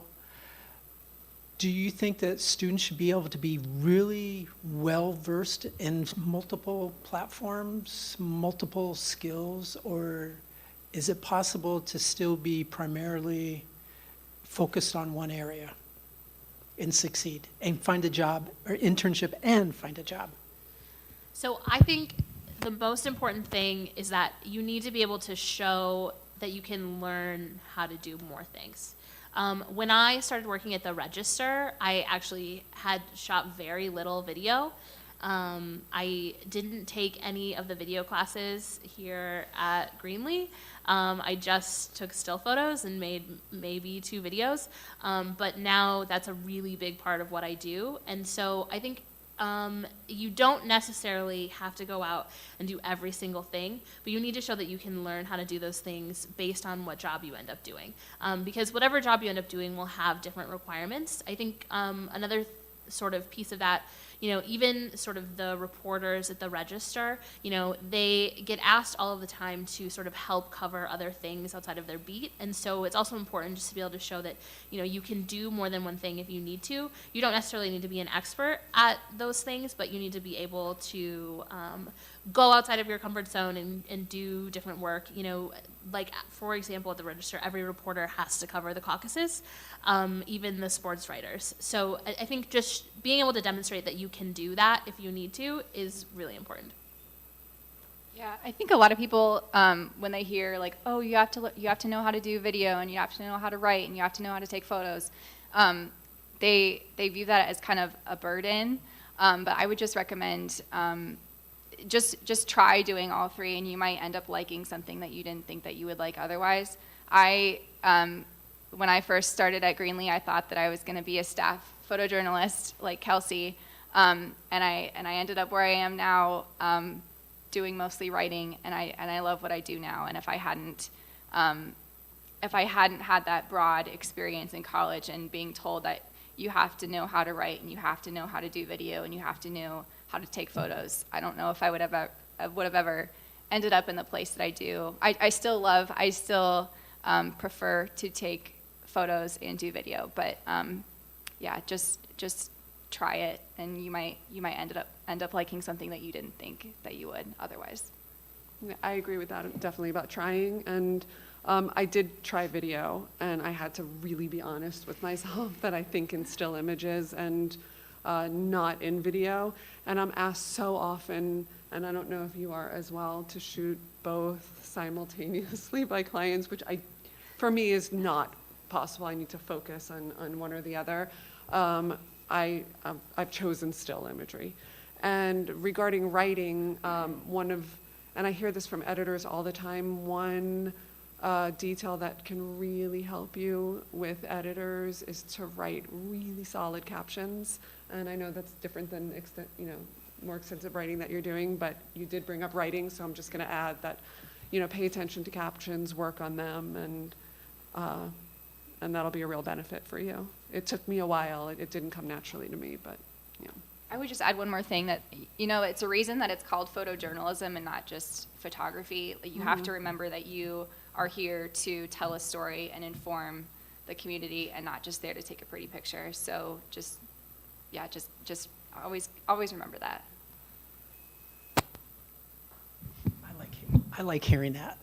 do you think that students should be able to be really well-versed in multiple platforms, multiple skills, or is it possible to still be primarily focused on one area and succeed and find a job or internship and find a job? So I think the most important thing is that you need to be able to show that you can learn how to do more things. When I started working at the Register, I actually had shot very little video. I didn't take any of the video classes here at Greenlee. I just took still photos and made maybe 2 videos. But now that's a really big part of what I do. And so I think you don't necessarily have to go out and do every single thing, but you need to show that you can learn how to do those things based on what job you end up doing. Because whatever job you end up doing will have different requirements. I think another sort of piece of that, even sort of the reporters at the Register, they get asked all of the time to sort of help cover other things outside of their beat. And so it's also important just to be able to show that, you can do more than one thing if you need to. You don't necessarily need to be an expert at those things, but you need to be able to go outside of your comfort zone and do different work. Like, for example, at the Register, every reporter has to cover the caucuses, even the sports writers. So I think just being able to demonstrate that you can do that if you need to is really important. Yeah, I think a lot of people, when they hear like, oh, you have to know how to do video, and you have to know how to write, and you have to know how to take photos, they view that as kind of a burden. But I would just recommend just try doing all 3, and you might end up liking something that you didn't think that you would like otherwise. When I first started at Greenlee, I thought that I was going to be a staff photojournalist like Kelsey, and I ended up where I am now, doing mostly writing, and I love what I do now. And if I hadn't had that broad experience in college and being told that you have to know how to write and you have to know how to do video and you have to know how to take photos, I don't know if I would have ever ended up in the place that I do. I still prefer to take photos and do video, but yeah, just try it, and you might end up liking something that you didn't think that you would otherwise. Yeah, I agree with that, definitely, about trying. And I did try video, and I had to really be honest with myself that I think in still images and not in video. And I'm asked so often, and I don't know if you are as well, to shoot both simultaneously by clients, which for me is not possible. I need to focus on one or the other. I've chosen still imagery. And regarding writing, and I hear this from editors all the time, one detail that can really help you with editors is to write really solid captions. And I know that's different than more extensive writing that you're doing, but you did bring up writing, so I'm just going to add that, pay attention to captions, work on them, and that'll be a real benefit for you. It took me a while. It didn't come naturally to me, but yeah. I would just add one more thing that, it's a reason that it's called photojournalism and not just photography. Like, you have to remember that you are here to tell a story and inform the community and not just there to take a pretty picture. So just always remember that. I like hearing that.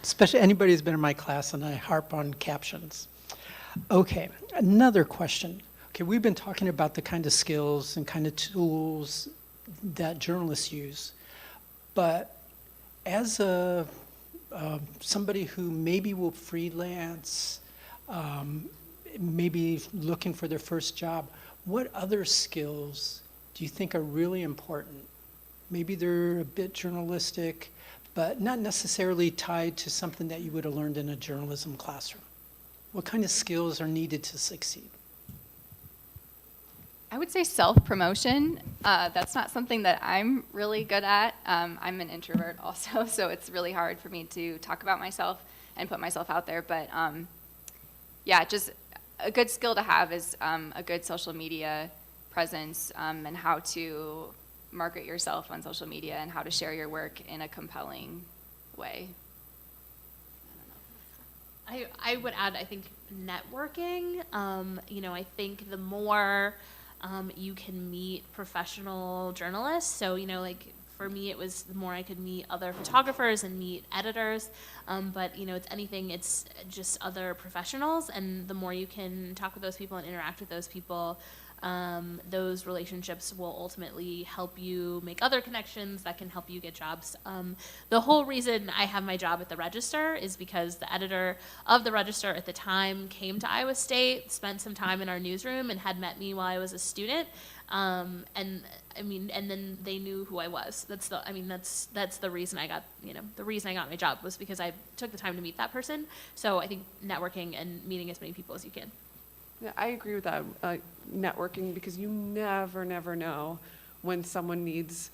Especially anybody who's been in my class, and I harp on captions. Okay, another question. Okay, we've been talking about the kind of skills and kind of tools that journalists use, but as somebody who maybe will freelance, maybe looking for their first job, what other skills do you think are really important? Maybe they're a bit journalistic, but not necessarily tied to something that you would have learned in a journalism classroom. What kind of skills are needed to succeed? I would say self-promotion. That's not something that I'm really good at. I'm an introvert also, so it's really hard for me to talk about myself and put myself out there. But yeah, just a good skill to have is a good social media presence, and how to market yourself on social media and how to share your work in a compelling way. I would add, I think, networking. I think the more you can meet professional journalists, so, like, for me, it was the more I could meet other photographers and meet editors, but, it's anything, it's just other professionals, and the more you can talk with those people and interact with those people, those relationships will ultimately help you make other connections that can help you get jobs. The whole reason I have my job at the Register is because the editor of the Register at the time came to Iowa State, spent some time in our newsroom, and had met me while I was a student. And then they knew who I was. That's the reason I got, the reason I got my job was because I took the time to meet that person. So I think networking and meeting as many people as you can. Yeah, I agree with that, networking, because you never know when someone needs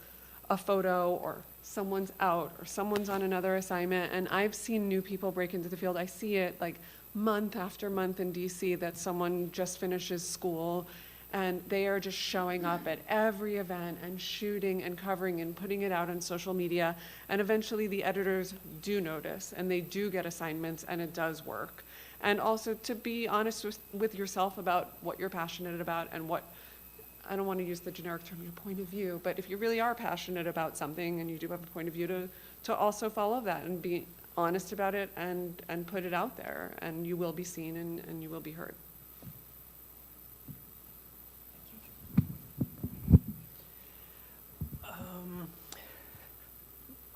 a photo, or someone's out, or someone's on another assignment. And I've seen new people break into the field. I see it like month after month in DC that someone just finishes school and they are just showing up at every event and shooting and covering and putting it out on social media. And eventually the editors do notice and they do get assignments and it does work. And also to be honest with yourself about what you're passionate about and what, I don't want to use the generic term, your point of view, but if you really are passionate about something and you do have a point of view, to also follow that and be honest about it and put it out there, and you will be seen and you will be heard.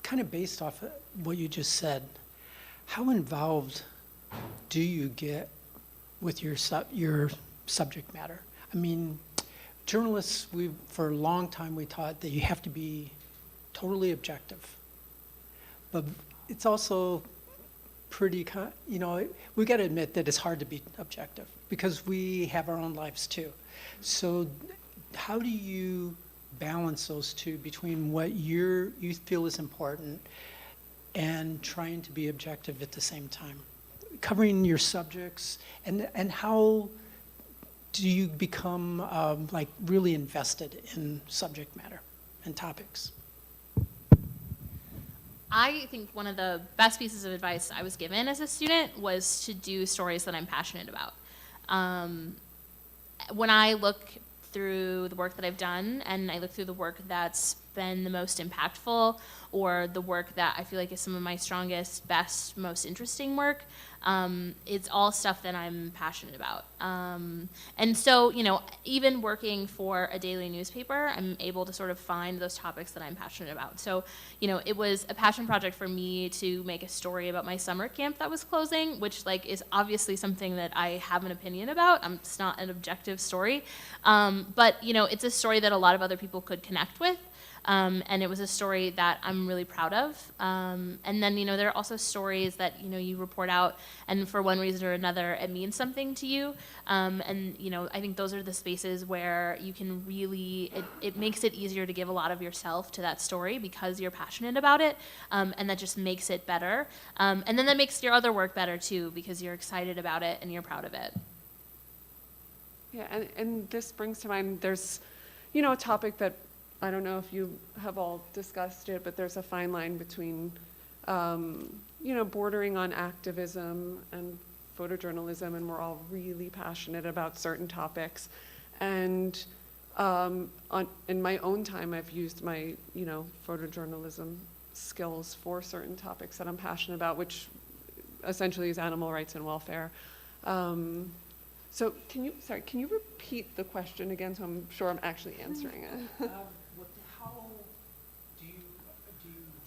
Kind of based off of what you just said, how involved do you get with your subject matter? I mean, journalists, for a long time we taught that you have to be totally objective, but it's also pretty, we got to admit that it's hard to be objective because we have our own lives too. So how do you balance those two between what you feel is important and trying to be objective at the same time? Covering your subjects, and how do you become like really invested in subject matter and topics? I think one of the best pieces of advice I was given as a student was to do stories that I'm passionate about. When I look through the work that I've done, and I look through the work that's been the most impactful, or the work that I feel like is some of my strongest, best, most interesting work, it's all stuff that I'm passionate about. And so, even working for a daily newspaper, I'm able to sort of find those topics that I'm passionate about. So, it was a passion project for me to make a story about my summer camp that was closing, which is obviously something that I have an opinion about. It's not an objective story. But, it's a story that a lot of other people could connect with. And it was a story that I'm really proud of. And then, there are also stories that, you report out, and for one reason or another, it means something to you. And, I think those are the spaces where you can really, it makes it easier to give a lot of yourself to that story because you're passionate about it, and that just makes it better. And then that makes your other work better too because you're excited about it and you're proud of it. Yeah, and this brings to mind, there's, a topic that I don't know if you have all discussed it, but there's a fine line between, bordering on activism and photojournalism, and we're all really passionate about certain topics. And in my own time, I've used my, photojournalism skills for certain topics that I'm passionate about, which essentially is animal rights and welfare. So can you repeat the question again so I'm sure I'm actually answering it? How do you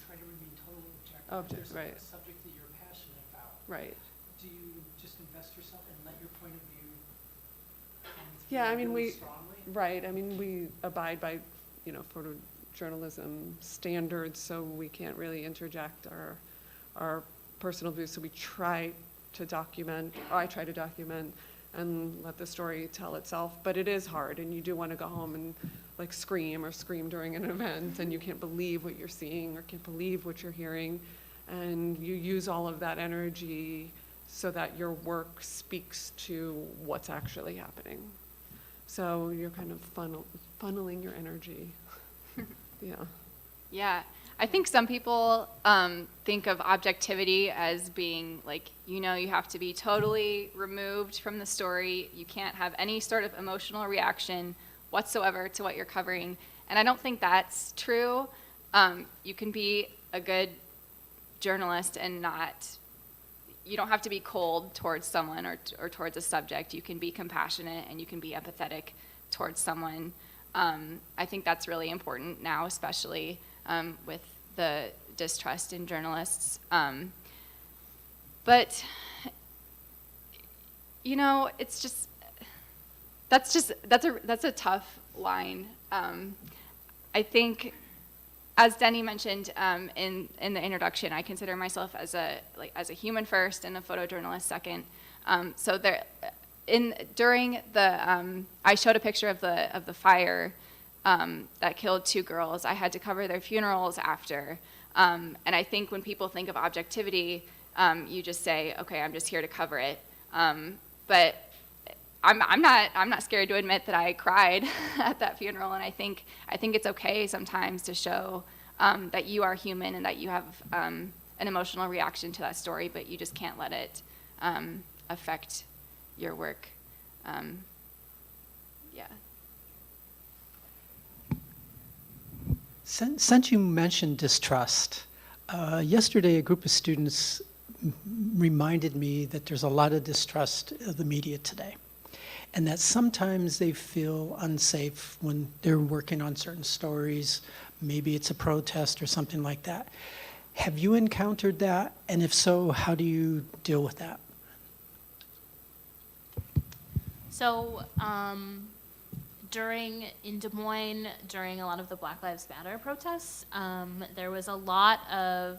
try to remain totally objective? There's right. a subject that you're passionate about. Right. Do you just invest yourself and let your point of view come through Yeah, I mean, really strongly? Right. I mean, we abide by, photojournalism standards, so we can't really interject our personal views. So we try to document, or I try to document and let the story tell itself. But it is hard, and you do want to go home and scream during an event, and you can't believe what you're seeing or can't believe what you're hearing, and you use all of that energy so that your work speaks to what's actually happening. So you're kind of funneling your energy. Yeah. Yeah, I think some people think of objectivity as being like, you have to be totally removed from the story. You can't have any sort of emotional reaction whatsoever to what you're covering. And I don't think that's true. You can be a good journalist and you don't have to be cold towards someone or towards a subject. You can be compassionate and you can be empathetic towards someone. I think that's really important now, especially with the distrust in journalists. But, it's just, that's a tough line. I think, as Denny mentioned in the introduction, I consider myself as a human first and a photojournalist second. So during the, I showed a picture of the fire that killed 2 girls. I had to cover their funerals after. And I think when people think of objectivity, you just say, okay, I'm just here to cover it. But I'm not scared to admit that I cried at that funeral, and I think it's okay sometimes to show that you are human and that you have an emotional reaction to that story, but you just can't let it affect your work. Yeah. Since you mentioned distrust, yesterday a group of students reminded me that there's a lot of distrust of the media today, and that sometimes they feel unsafe when they're working on certain stories. Maybe it's a protest or something like that. Have you encountered that? And if so, how do you deal with that? So in Des Moines, during a lot of the Black Lives Matter protests, there was a lot of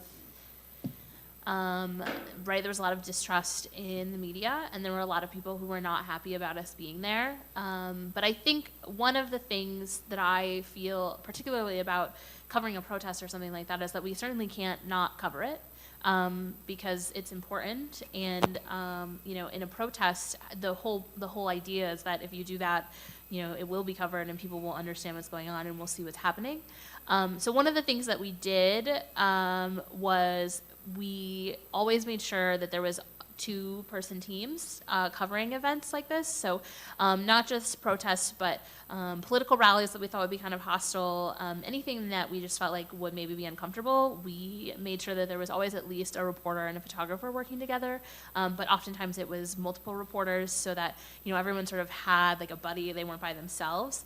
there was a lot of distrust in the media, and there were a lot of people who were not happy about us being there. But I think one of the things that I feel particularly about covering a protest or something like that is that we certainly can't not cover it. Because it's important, and in a protest, the whole idea is that if you do that, it will be covered and people will understand what's going on and we'll see what's happening. So one of the things that we did was we always made sure that there was 2-person teams covering events like this. So not just protests, but political rallies that we thought would be kind of hostile, anything that we just felt like would maybe be uncomfortable. We made sure that there was always at least a reporter and a photographer working together, but oftentimes it was multiple reporters so that everyone sort of had like a buddy, they weren't by themselves.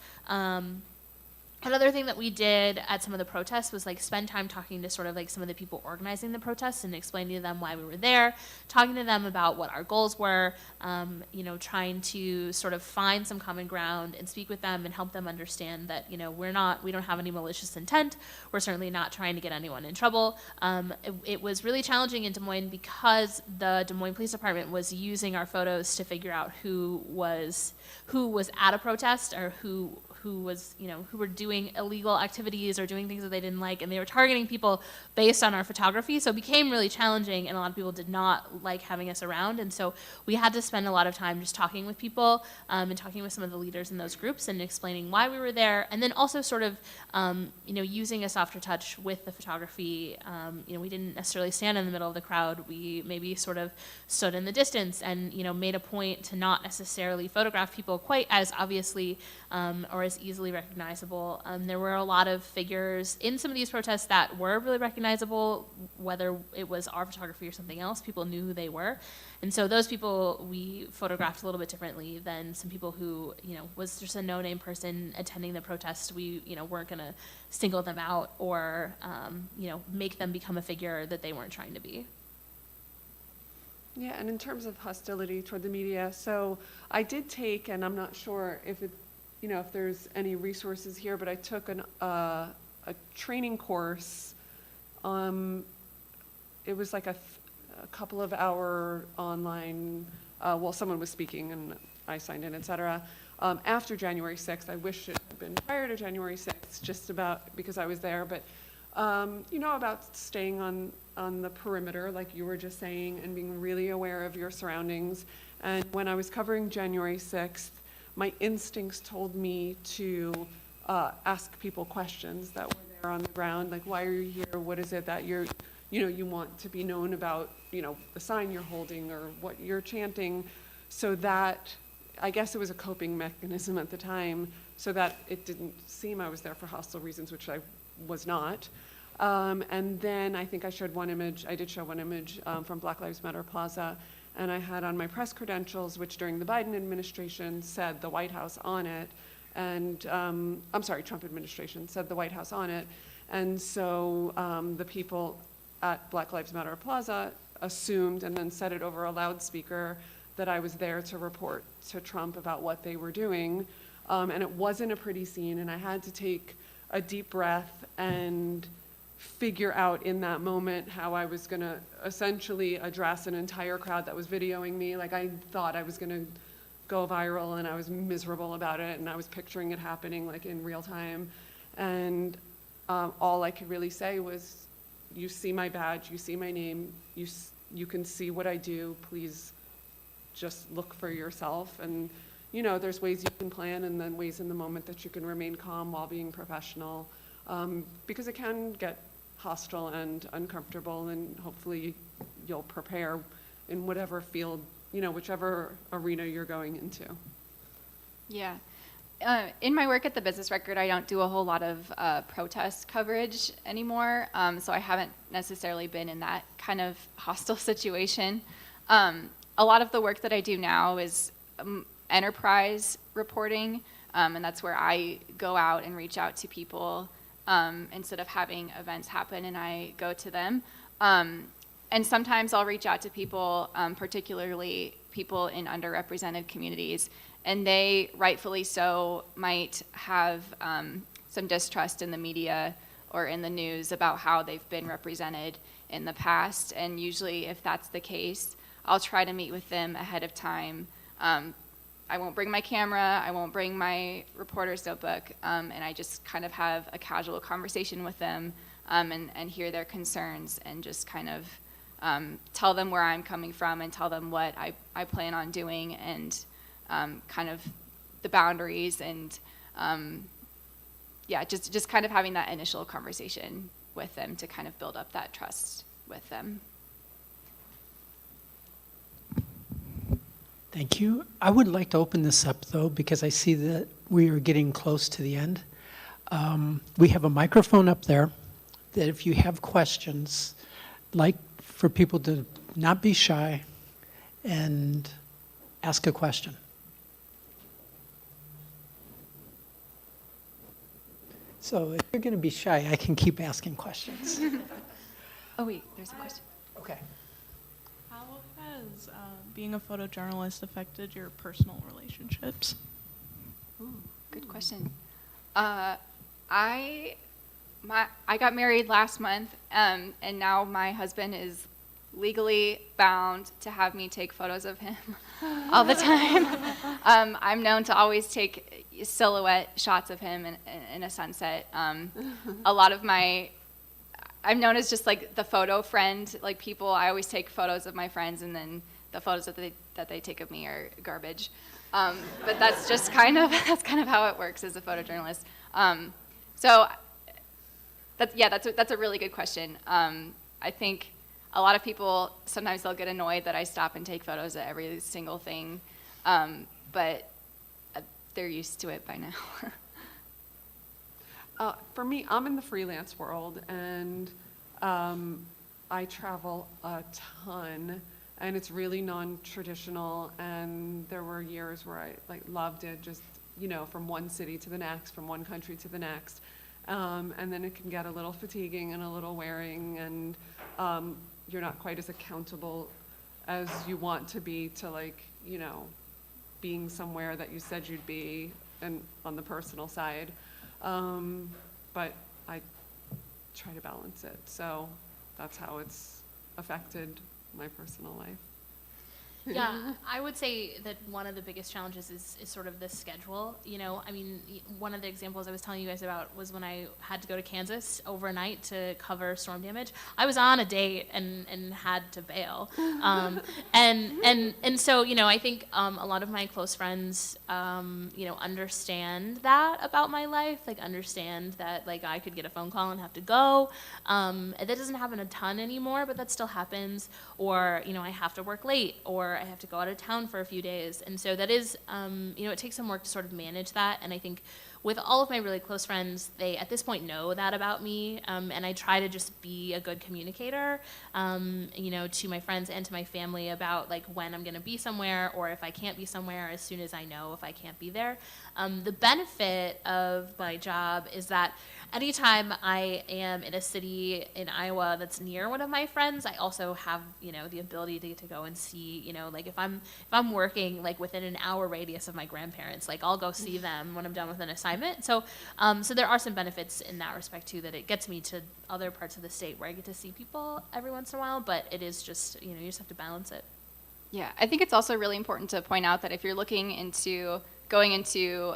Another thing that we did at some of the protests was like spend time talking to sort of like some of the people organizing the protests and explaining to them why we were there, talking to them about what our goals were, trying to sort of find some common ground and speak with them and help them understand that, we don't have any malicious intent. We're certainly not trying to get anyone in trouble. It was really challenging in Des Moines because the Des Moines Police Department was using our photos to figure out who was at a protest or who were doing illegal activities or doing things that they didn't like, and they were targeting people based on our photography. So it became really challenging, and a lot of people did not like having us around. And so we had to spend a lot of time just talking with people and talking with some of the leaders in those groups and explaining why we were there, and then also sort of using a softer touch with the photography. We didn't necessarily stand in the middle of the crowd. We maybe sort of stood in the distance and made a point to not necessarily photograph people quite as obviously or as easily recognizable. There were a lot of figures in some of these protests that were really recognizable, whether it was our photography or something else. People knew who they were. And so those people we photographed a little bit differently than some people who, was just a no-name person attending the protest. We, weren't going to single them out or, make them become a figure that they weren't trying to be. Yeah, and in terms of hostility toward the media, so I did take, and I'm not sure if if there's any resources here, but I took a training course. It was like a couple of hour online, while someone was speaking and I signed in, et cetera. After January 6th, I wish it had been prior to January 6th, just about because I was there, but about staying on the perimeter, like you were just saying, and being really aware of your surroundings. And when I was covering January 6th, my instincts told me to ask people questions that were there on the ground, like, why are you here? What is it that you want to be known about, the sign you're holding or what you're chanting, so that, I guess it was a coping mechanism at the time, so that it didn't seem I was there for hostile reasons, which I was not. And then I think I did show one image from Black Lives Matter Plaza, and I had on my press credentials, which during the Biden administration said the White House on it, and Trump administration said the White House on it. And so the people at Black Lives Matter Plaza assumed and then said it over a loudspeaker that I was there to report to Trump about what they were doing. And it wasn't a pretty scene, and I had to take a deep breath and figure out in that moment how I was gonna essentially address an entire crowd that was videoing me. Like, I thought I was gonna go viral, and I was miserable about it, and I was picturing it happening like in real time. And all I could really say was, you see my badge, you see my name, you can see what I do, please just look for yourself. And there's ways you can plan, and then ways in the moment that you can remain calm while being professional, because it can get hostile and uncomfortable, and hopefully you'll prepare in whatever field, whichever arena you're going into. Yeah. In my work at the Business Record, I don't do a whole lot of protest coverage anymore, so I haven't necessarily been in that kind of hostile situation. A lot of the work that I do now is enterprise reporting, and that's where I go out and reach out to people instead of having events happen and I go to them. And sometimes I'll reach out to people, particularly people in underrepresented communities, and they, rightfully so, might have some distrust in the media or in the news about how they've been represented in the past. And usually, if that's the case, I'll try to meet with them ahead of time. I won't bring my camera, I won't bring my reporter's notebook, and I just kind of have a casual conversation with them and hear their concerns, and just kind of tell them where I'm coming from and tell them what I plan on doing, and kind of the boundaries, and just kind of having that initial conversation with them to kind of build up that trust with them. Thank you. I would like to open this up, though, because I see that we are getting close to the end. We have a microphone up there that if you have questions, like for people to not be shy and ask a question. So if you're going to be shy, I can keep asking questions. Oh, wait, there's a question. Okay. How has being a photojournalist affected your personal relationships? Ooh, good question. I got married last month, and now my husband is legally bound to have me take photos of him all the time. I'm known to always take silhouette shots of him in a sunset. A lot of I'm known as just like the photo friend. Like, people, I always take photos of my friends, and then the photos that they take of me are garbage. But that's just kind of how it works as a photojournalist. So that's a really good question. I think a lot of people, sometimes they'll get annoyed that I stop and take photos of every single thing, but they're used to it by now. For me, I'm in the freelance world, and I travel a ton, and it's really non-traditional, and there were years where I loved it, just from one city to the next, from one country to the next, and then it can get a little fatiguing and a little wearing, and you're not quite as accountable as you want to be to being somewhere that you said you'd be, and on the personal side. But I try to balance it. So that's how it's affected my personal life. Yeah, I would say that one of the biggest challenges is sort of the schedule. You know, I mean, one of the examples I was telling you guys about was when I had to go to Kansas overnight to cover storm damage. I was on a date and had to bail. And so, you know, I think a lot of my close friends, you know, understand that about my life, like understand that like I could get a phone call and have to go. That doesn't happen a ton anymore, but that still happens. Or, you know, I have to work late, or I have to go out of town for a few days. And so that is, you know, it takes some work to sort of manage that. And I think with all of my really close friends, they at this point know that about me. And I try to just be a good communicator, you know, to my friends and to my family about like when I'm going to be somewhere, or if I can't be somewhere, as soon as I know if I can't be there. The benefit of my job is that anytime I am in a city in Iowa that's near one of my friends, I also have, you know, the ability to go and see, you know, like if I'm working like within an hour radius of my grandparents, like I'll go see them when I'm done with an assignment. So so there are some benefits in that respect too, that it gets me to other parts of the state where I get to see people every once in a while, but it is just, you know, you just have to balance it. Yeah, I think it's also really important to point out that if you're looking into going into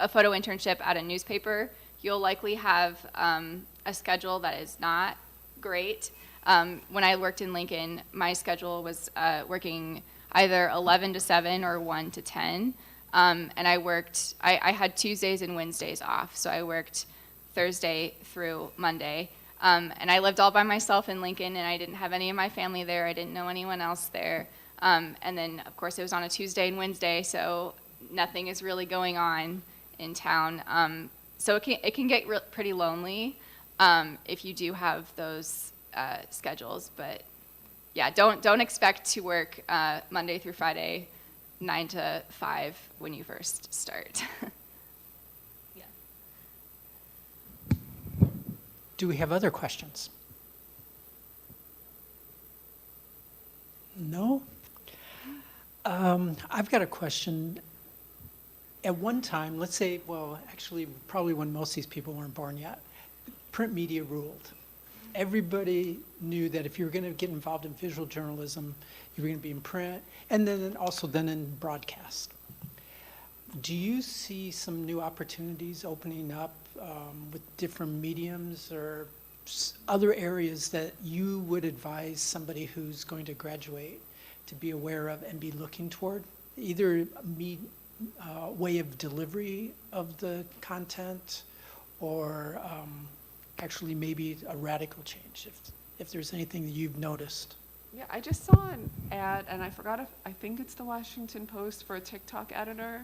a photo internship at a newspaper, you'll likely have a schedule that is not great. When I worked in Lincoln, my schedule was working either 11 to 7 or 1 to 10. And I had Tuesdays and Wednesdays off, so I worked Thursday through Monday. And I lived all by myself in Lincoln, and I didn't have any of my family there. I didn't know anyone else there. And then, of course, it was on a Tuesday and Wednesday, so nothing is really going on in town. So it can get pretty lonely if you do have those schedules. But yeah, don't expect to work Monday through Friday, 9 to 5 when you first start. Yeah. Do we have other questions? No? I've got a question. At one time, let's say, well, actually, probably when most of these people weren't born yet, print media ruled. Everybody knew that if you were going to get involved in visual journalism, you were going to be in print, and then also in broadcast. Do you see some new opportunities opening up with different mediums or other areas that you would advise somebody who's going to graduate to be aware of and be looking toward? Either way of delivery of the content, or actually maybe a radical change, if there's anything that you've noticed. Yeah, I just saw an ad, and I think it's the Washington Post for a TikTok editor,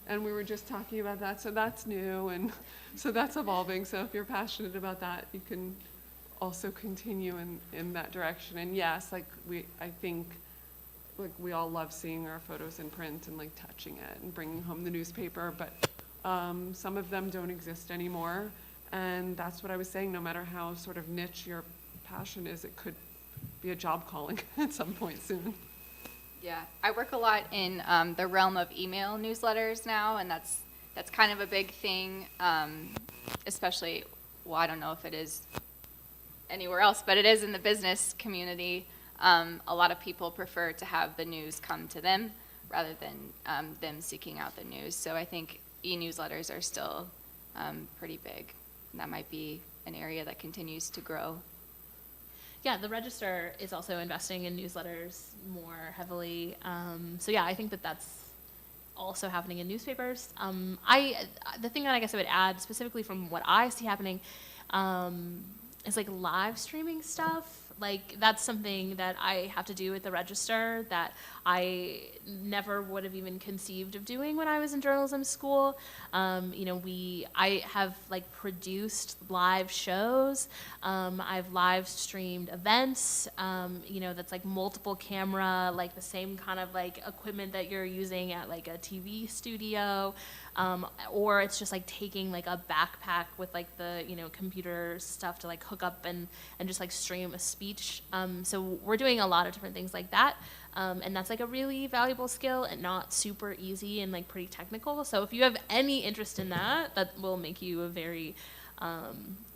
and we were just talking about that, so that's new, and so that's evolving. So if you're passionate about that, you can also continue in that direction. And yes, like I think like we all love seeing our photos in print and like touching it and bringing home the newspaper, but some of them don't exist anymore. And that's what I was saying, no matter how sort of niche your passion is, it could be a job calling at some point soon. Yeah, I work a lot in the realm of email newsletters now, and that's kind of a big thing, especially, well, I don't know if it is anywhere else, but it is in the business community. A lot of people prefer to have the news come to them rather than them seeking out the news. So I think e-newsletters are still pretty big. That might be an area that continues to grow. Yeah, the Register is also investing in newsletters more heavily. So yeah, I think that's also happening in newspapers. The thing that I guess I would add specifically from what I see happening is like live streaming stuff. Like that's something that I have to do at the Register that I never would have even conceived of doing when I was in journalism school. You know, I have like produced live shows. I've live streamed events. You know, that's like multiple camera, like the same kind of like equipment that you're using at like a TV studio. Or it's just like taking like a backpack with like the, you know, computer stuff to like hook up and just like stream a speech. So we're doing a lot of different things like that. And that's like a really valuable skill and not super easy and like pretty technical. So if you have any interest in that, that will make you a very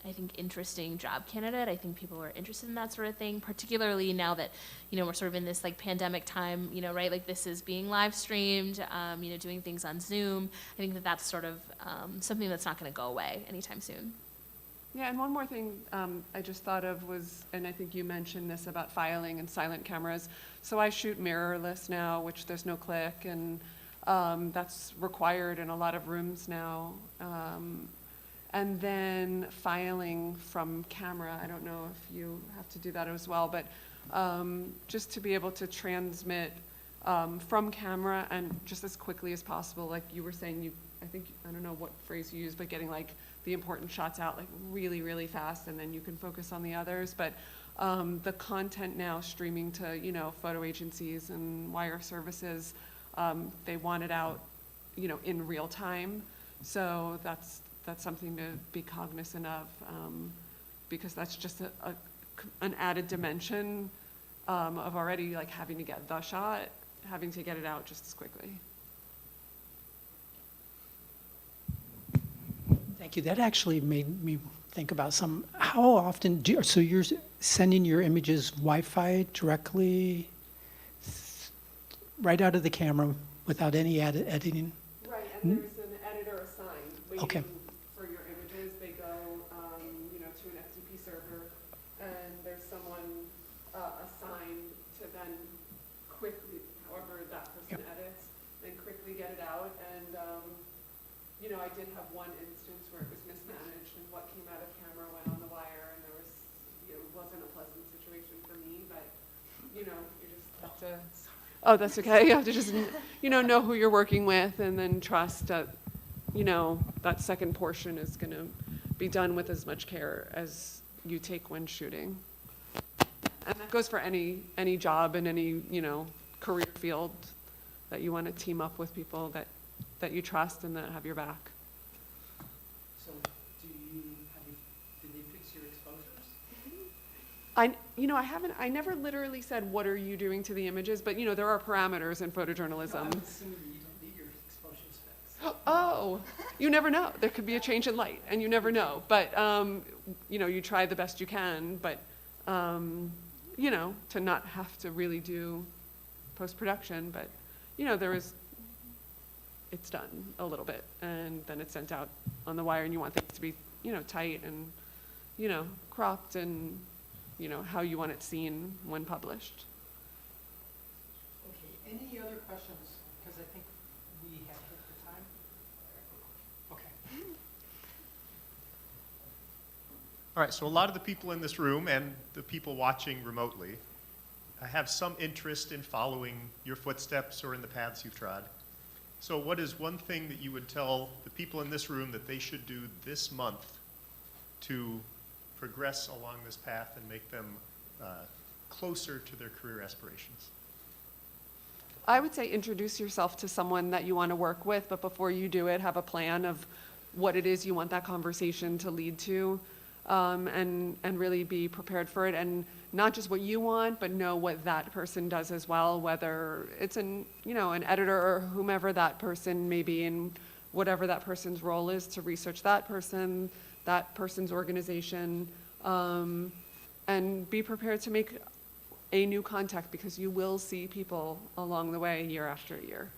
I think, interesting job candidate. I think people are interested in that sort of thing, particularly now that, we're sort of in this like pandemic time, right? Like this is being live streamed, doing things on Zoom. I think that that's sort of something that's not going to go away anytime soon. Yeah, and one more thing I just thought of was, and I think you mentioned this about filing and silent cameras. So I shoot mirrorless now, which there's no click, and that's required in a lot of rooms now. And then filing from camera, I don't know if you have to do that as well, but just to be able to transmit from camera and just as quickly as possible, like you were saying, I don't know what phrase you used, but getting like the important shots out like really, really fast, and then you can focus on the others. But the content now streaming to, photo agencies and wire services, they want it out, in real time. So that's something to be cognizant of, because that's just an added dimension of already like having to get the shot, having to get it out just as quickly. Thank you. That actually made me think about how often so you're sending your images Wi-Fi directly right out of the camera without any editing? Right, and there's an editor assigned waiting Okay. for your images. They go, to an FTP server, and there's someone assigned to then quickly, however that person edits, then quickly get it out. And I did have one instance where it was mismanaged, and what came out of camera went on the wire, and there was, it wasn't a pleasant situation for me, but you just have to. Oh, that's okay. You have to just, know who you're working with, and then trust that, that second portion is going to be done with as much care as you take when shooting. And that goes for any job in any, career field, that you want to team up with people that you trust and that have your back. So did they fix your exposures? I never literally said, what are you doing to the images? But, there are parameters in photojournalism. No, I'm assuming you don't need your exposure specs. Oh, you never know. There could be a change in light, and you never know. But, you try the best you can, but, to not have to really do post-production. But, it's done a little bit, and then it's sent out on the wire, and you want things to be, tight and, cropped and, how you want it seen when published. Okay, any other questions? Because I think we have hit the time. Okay. All right, so a lot of the people in this room and the people watching remotely have some interest in following your footsteps or in the paths you've trod. So what is one thing that you would tell the people in this room that they should do this month to progress along this path and make them closer to their career aspirations? I would say introduce yourself to someone that you want to work with, but before you do it, have a plan of what it is you want that conversation to lead to, and really be prepared for it, and not just what you want, but know what that person does as well, whether it's an editor or whomever that person may be, and whatever that person's role is, to research that person's organization, and be prepared to make a new contact, because you will see people along the way year after year.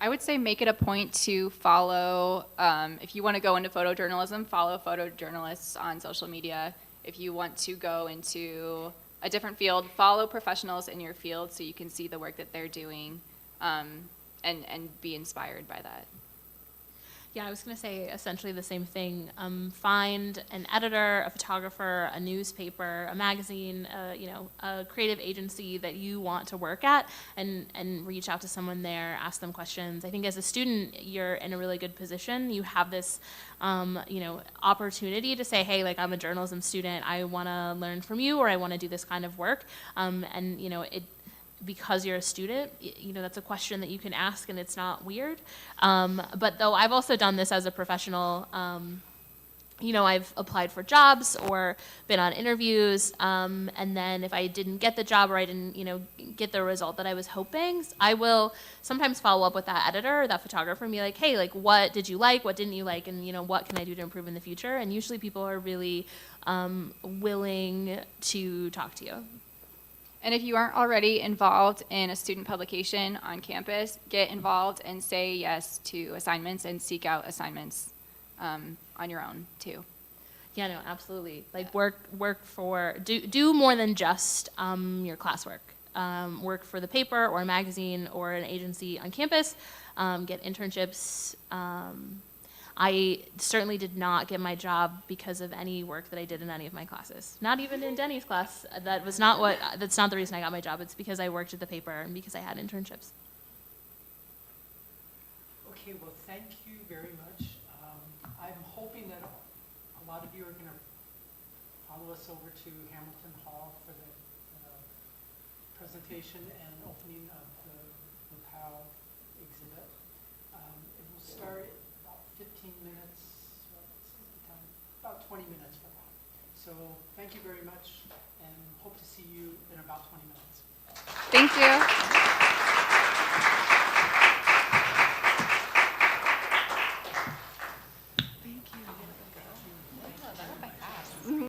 I would say make it a point to follow, if you want to go into photojournalism, follow photojournalists on social media. If you want to go into a different field, follow professionals in your field so you can see the work that they're doing, and be inspired by that. Yeah, I was going to say essentially the same thing. Find an editor, a photographer, a newspaper, a magazine, a creative agency that you want to work at, and reach out to someone there, ask them questions. I think as a student, you're in a really good position. You have this, opportunity to say, hey, like, I'm a journalism student. I want to learn from you, or I want to do this kind of work. Because you're a student, that's a question that you can ask, and it's not weird. But though I've also done this as a professional, I've applied for jobs or been on interviews, and then if I didn't get the job or I didn't, get the result that I was hoping, I will sometimes follow up with that editor or that photographer and be like, hey, like, what did you like? What didn't you like? And, what can I do to improve in the future? And usually people are really willing to talk to you. And if you aren't already involved in a student publication on campus, get involved and say yes to assignments and seek out assignments on your own too. Yeah, no, absolutely. Like work for, do more than just your classwork. Work for the paper or a magazine or an agency on campus, get internships. I certainly did not get my job because of any work that I did in any of my classes. Not even in Denny's class. That's not the reason I got my job. It's because I worked at the paper and because I had internships. Okay, well, thank you very much. I'm hoping that a lot of you are going to follow us over to Hamilton Hall for the presentation and opening of the POW exhibit. It will start about 15 minutes, about 20 minutes from now. So thank you very much and hope to see you in about 20 minutes. Thank you.